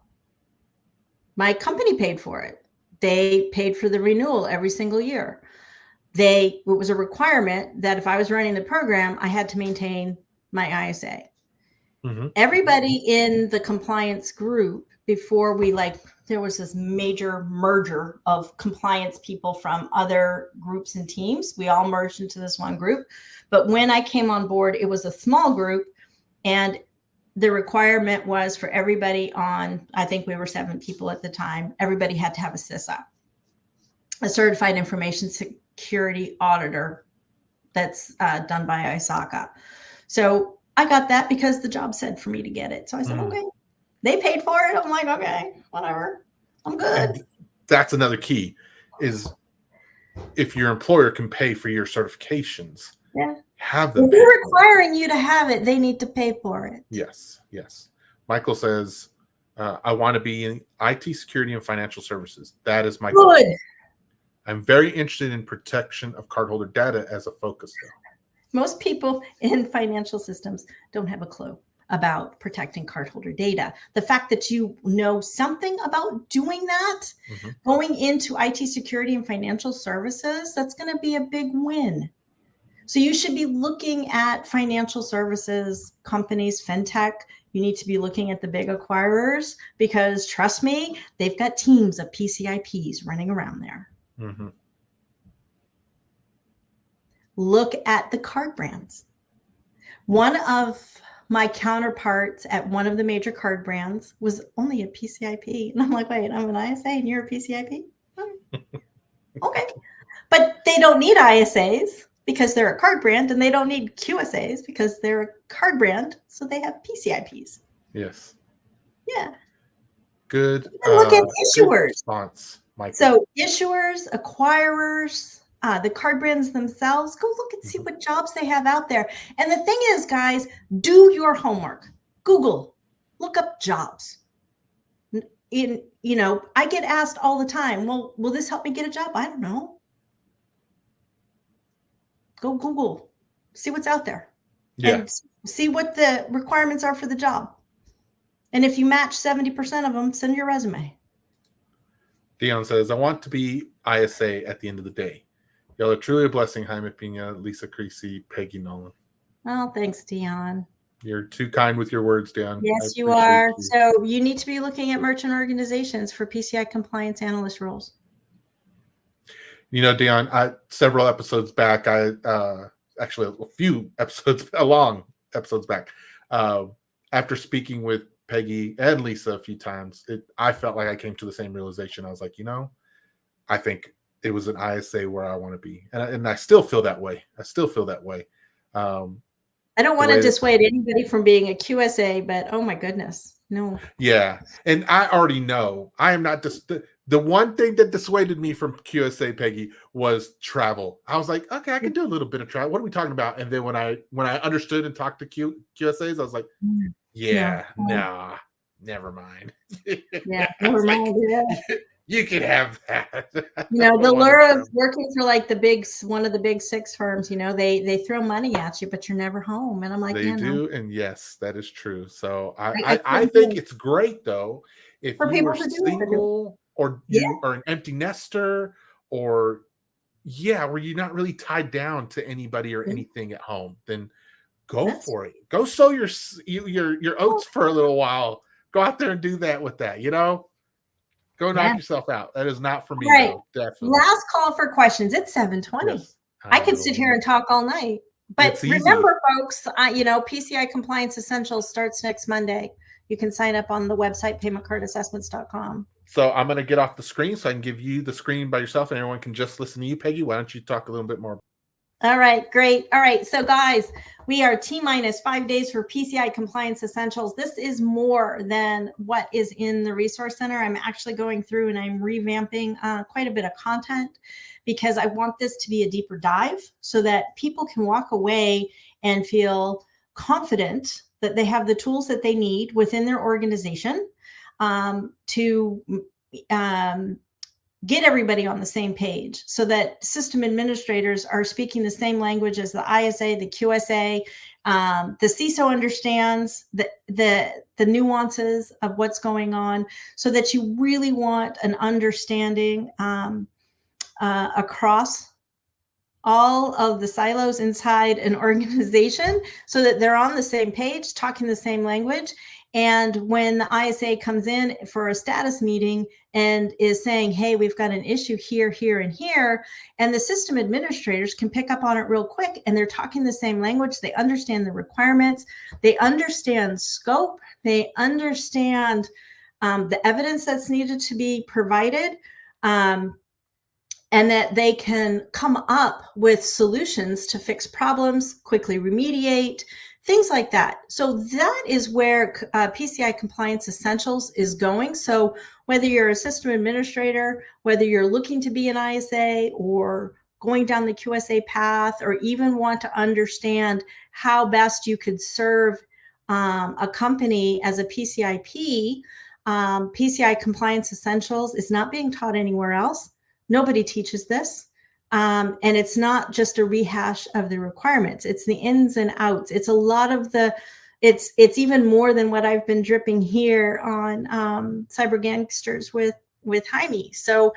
My company paid for it. They paid for the renewal every single year. It was a requirement that if I was running the program, I had to maintain my ISA. Mm-hmm. Everybody in the compliance group, before there was this major merger of compliance people from other groups and teams. We all merged into this one group. But when I came on board, it was a small group, and the requirement was for everybody on, I think we were 7 people at the time, everybody had to have a CISA, a Certified Information Security Auditor that's done by ISACA. So I got that because the job said for me to get it. So I said, okay. They paid for it. I'm like, okay, whatever. I'm good. And that's another key is if your employer can pay for your certifications, have them. If they're requiring you to have it, they need to pay for it. Yes, yes. Michael says, I want to be in IT security and financial services. That is my goal. I'm very interested in protection of cardholder data as a focus, though. Most people in financial systems don't have a clue about protecting cardholder data. The fact that you know something about doing that, going into IT security and financial services, that's going to be a big win. So you should be looking at financial services companies, fintech. You need to be looking at the big acquirers because trust me, they've got teams of PCIPs running around there. Look at the card brands. One of my counterparts at one of the major card brands was only a PCIP. And I'm like, wait, I'm an ISA and you're a PCIP? Okay. But they don't need ISAs because they're a card brand, and they don't need QSAs because they're a card brand. So they have PCIPs. Yes. Yeah. Good. Look at issuers. Response, Michael. So issuers, acquirers, the card brands themselves, go look and see what jobs they have out there. And the thing is, guys, do your homework. Google, look up jobs. I get asked all the time, well, will this help me get a job? I don't know. Go Google, see what's out there. Yeah. And see what the requirements are for the job. And if you match 70% of them, send your resume. Dion says, I want to be ISA at the end of the day. Y'all are truly a blessing, Jaime Pina, Lisa Creasy, Peggy Nolan. Oh, thanks, Dion. You're too kind with your words, Dion. Yes, you are. You. So you need to be looking at merchant organizations for PCI compliance analyst roles. Dion, several episodes back, actually a few episodes, long episodes back, after speaking with Peggy and Lisa a few times, I felt like I came to the same realization. I was like, I think it was an ISA where I want to be. And I still feel that way. I don't want to dissuade anybody from being a QSA, but oh my goodness, no. Yeah. And I already know I am not just the one thing that dissuaded me from QSA, Peggy, was travel. I was like, okay, I can do a little bit of travel. What are we talking about? And then when I understood and talked to QSAs, I was like, nah, never mind. Never mind. You can have that. The lure of working for like one of the big 6 firms, they throw money at you, but you're never home. And I'm like, they do. And yes, that is true. So I think it's great though. If you are single or you are an empty nester or where you're not really tied down to anybody or anything at home, then go for it. Go sow your oats for a little while. Go out there and do that with that, Go knock yourself out. That is not for me, though. Definitely. Last call for questions. It's 7:20. Yes, I could sit here and talk all night. But remember, folks, PCI Compliance Essentials starts next Monday. You can sign up on the website, paymentcardassessments.com. So I'm going to get off the screen so I can give you the screen by yourself and everyone can just listen to you, Peggy. Why don't you talk a little bit more? All right, great. All right, so guys, we are T-minus 5 days for PCI Compliance Essentials. This is more than what is in the Resource Center. I'm actually going through and I'm revamping quite a bit of content because I want this to be a deeper dive so that people can walk away and feel confident that they have the tools that they need within their organization to get everybody on the same page so that system administrators are speaking the same language as the ISA, the QSA, the CISO understands the nuances of what's going on so that you really want an understanding across all of the silos inside an organization so that they're on the same page, talking the same language, And when the ISA comes in for a status meeting and is saying, hey, we've got an issue here, here, and here, and the system administrators can pick up on it real quick, and they're talking the same language, they understand the requirements, they understand scope, they understand the evidence that's needed to be provided, and that they can come up with solutions to fix problems, quickly remediate, things like that. So that is where PCI Compliance Essentials is going. So whether you're a system administrator, whether you're looking to be an ISA or going down the QSA path, or even want to understand how best you could serve a company as a PCIP, PCI Compliance Essentials is not being taught anywhere else. Nobody teaches this. And it's not just a rehash of the requirements. It's the ins and outs. It's a lot of it's even more than what I've been dripping here on CyberGangsters with Jaime. So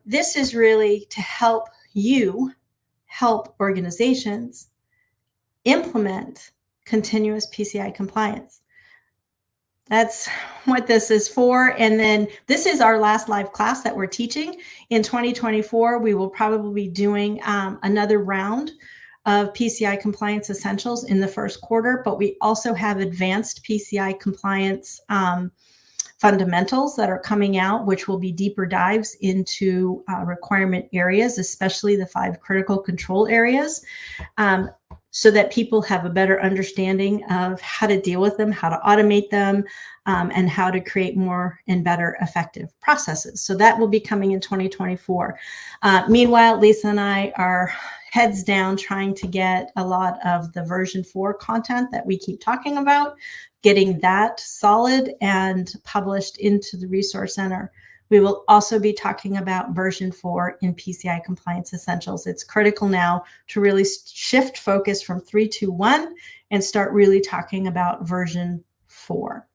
this is really to help organizations implement continuous PCI compliance. That's what this is for. And then this is our last live class that we're teaching. In 2024, we will probably be doing another round of PCI Compliance Essentials in the first quarter, but we also have advanced PCI compliance fundamentals that are coming out, which will be deeper dives into requirement areas, especially the 5 critical control areas, so that people have a better understanding of how to deal with them, how to automate them, and how to create more and better effective processes. So that will be coming in 2024. Meanwhile, Lisa and I are heads down trying to get a lot of the version 4 content that we keep talking about, getting that solid and published into the Resource Center. We will also be talking about version 4 in PCI Compliance Essentials. It's critical now to really shift focus from 3.2.1 and start really talking about version 4.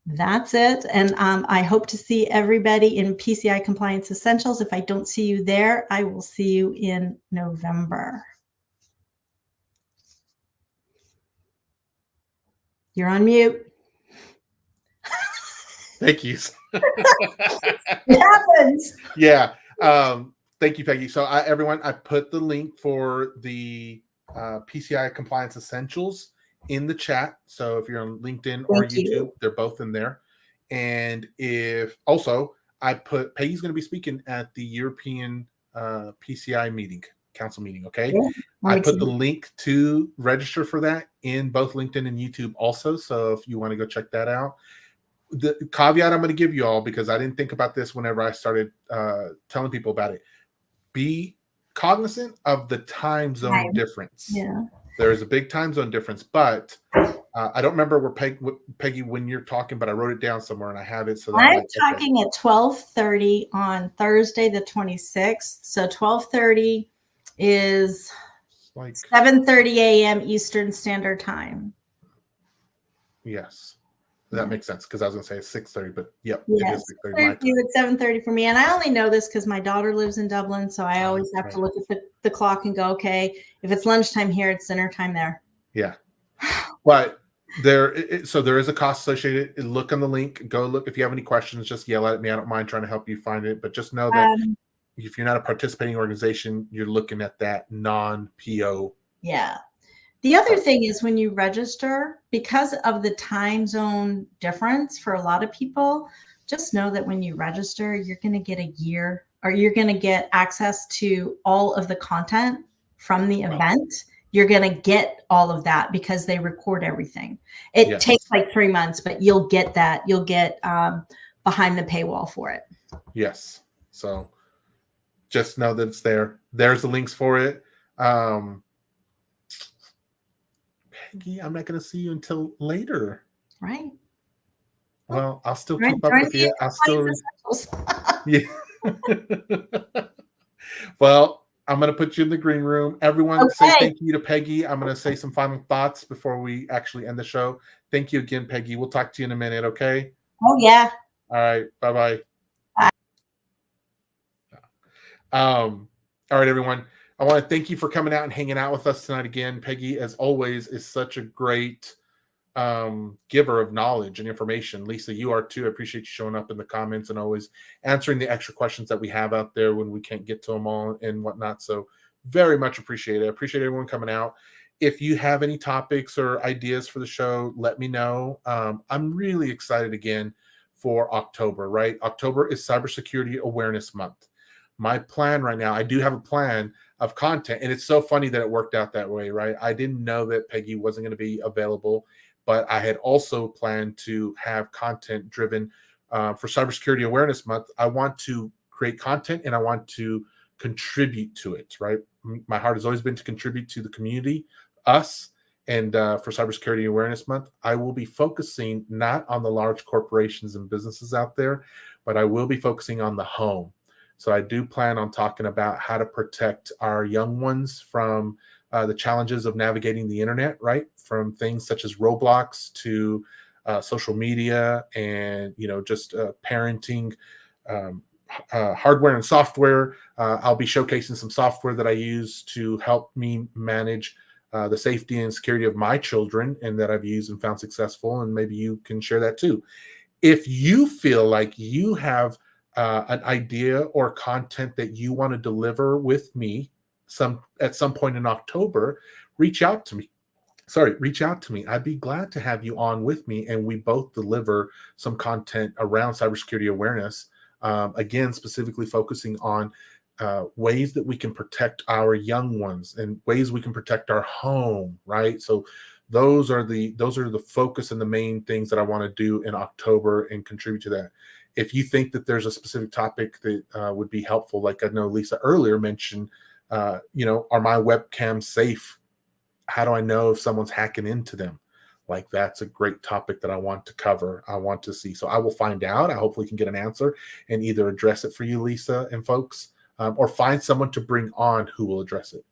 That's it. And I hope to see everybody in PCI Compliance Essentials. If I don't see you there, I will see you in November. You're on mute. Thank you. It happens. Yeah. Thank you, Peggy. So everyone, I put the link for the PCI Compliance Essentials in the chat. So if you're on LinkedIn or YouTube, they're both in there. And if also, I put Peggy's going to be speaking at the European PCI council meeting. Okay. Yeah, I put the link to register for that in both LinkedIn and YouTube also. So if you want to go check that out. The caveat I'm going to give you all, because I didn't think about this whenever I started telling people about it. Be cognizant of the time zone difference. Yeah. There is a big time zone difference, but I don't remember where Peggy, when you're talking, but I wrote it down somewhere and I have it. So that I'm talking at 12:30 on Thursday, the 26th. So 12:30 is like 7:30 a.m. Eastern Standard Time. Yes. That makes sense, because I was going to say it's 6:30, but yep, yes, it is 6:30. It's 7:30 for me, and I only know this because my daughter lives in Dublin, so I always have to look at the clock and go, okay, if it's lunchtime here, it's dinner time there. Yeah, but there is a cost associated. Look on the link. Go look. If you have any questions, just yell at me. I don't mind trying to help you find it, but just know that if you're not a participating organization, you're looking at that non-PO. Yeah. The other thing is, when you register, because of the time zone difference for a lot of people, just know that when you register, you're going to get a year, or you're going to get access to all of the content from the event. You're going to get all of that because they record everything. It takes like 3 months, but you'll get that. You'll get behind the paywall for it. Yes. So just know that it's there. There's the links for it. Peggy, I'm not going to see you until later. Right. Well, I'll still keep up with you. I'll still. Yeah. Well, I'm going to put you in the green room. Everyone, say thank you to Peggy. I'm going to say some final thoughts before we actually end the show. Thank you again, Peggy. We'll talk to you in a minute, okay? Oh, yeah. All right. Bye-bye. Bye. All right, everyone. I want to thank you for coming out and hanging out with us tonight again. Peggy, as always, is such a great giver of knowledge and information. Lisa, you are too. I appreciate you showing up in the comments and always answering the extra questions that we have out there when we can't get to them all and whatnot. So very much appreciate it. I appreciate everyone coming out. If you have any topics or ideas for the show, let me know. I'm really excited again for October, right? October is Cybersecurity Awareness Month. My plan right now, I do have a plan of content, and it's so funny that it worked out that way, right? I didn't know that Peggy wasn't going to be available, but I had also planned to have content driven for Cybersecurity Awareness Month. I want to create content and I want to contribute to it, right? My heart has always been to contribute to the community, us, and for Cybersecurity Awareness Month, I will be focusing not on the large corporations and businesses out there, but I will be focusing on the home. So I do plan on talking about how to protect our young ones from the challenges of navigating the internet, right? From things such as Roblox to social media and, just parenting, hardware and software. I'll be showcasing some software that I use to help me manage the safety and security of my children and that I've used and found successful. And maybe you can share that too. If you feel like you have an idea or content that you want to deliver with me at some point in October, reach out to me. I'd be glad to have you on with me and we both deliver some content around cybersecurity awareness. Again, specifically focusing on ways that we can protect our young ones and ways we can protect our home, right? So those are the focus and the main things that I want to do in October and contribute to that. If you think that there's a specific topic that would be helpful, like I know Lisa earlier mentioned, are my webcams safe? How do I know if someone's hacking into them? Like, that's a great topic that I want to cover. I want to see. So I will find out. I hopefully can get an answer and either address it for you, Lisa and folks, or find someone to bring on who will address it.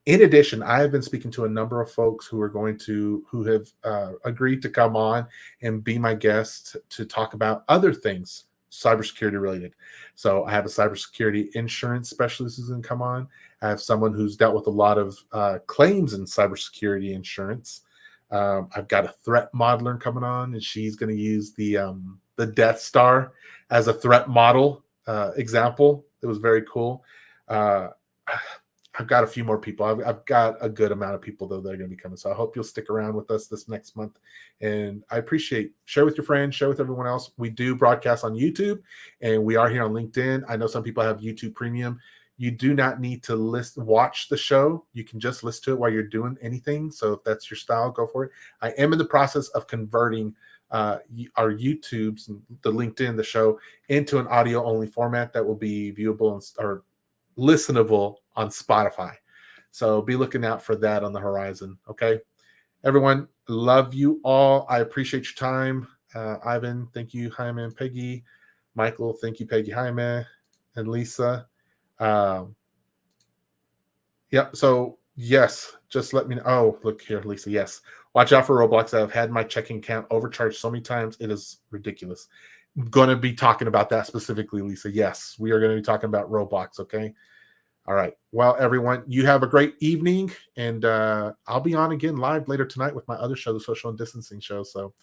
In addition, I have been speaking to a number of folks who have agreed to come on and be my guest to talk about other things cybersecurity related. So I have a cybersecurity insurance specialist who's going to come on. I have someone who's dealt with a lot of claims in cybersecurity insurance. I've got a threat modeler coming on, and she's going to use the Death Star as a threat model example. It was very cool. I've got a few more people. I've got a good amount of people, though, that are going to be coming. So I hope you'll stick around with us this next month. And I appreciate, share with your friends, share with everyone else. We do broadcast on YouTube, and we are here on LinkedIn. I know some people have YouTube Premium. You do not need to watch the show. You can just listen to it while you're doing anything. So if that's your style, go for it. I am in the process of converting our YouTubes and the LinkedIn, the show, into an audio-only format that will be viewable or listenable on Spotify. So be looking out for that on the horizon. Okay, everyone, love you all. I appreciate your time. Ivan, thank you. Jaime and Peggy. Michael, thank you. Peggy, Jaime, and Lisa. So yes, just let me know. Oh, look here, Lisa. Yes, watch out for Roblox. I've had my checking account overcharged so many times. It is ridiculous. I'm going to be talking about that specifically, Lisa. Yes, we are going to be talking about Roblox. Okay. All right. Well, everyone, you have a great evening, and I'll be on again live later tonight with my other show, the Social and Distancing Show. So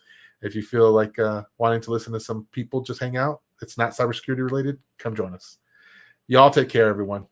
if you feel like wanting to listen to some people just hang out, it's not cybersecurity related, come join us. Y'all take care, everyone.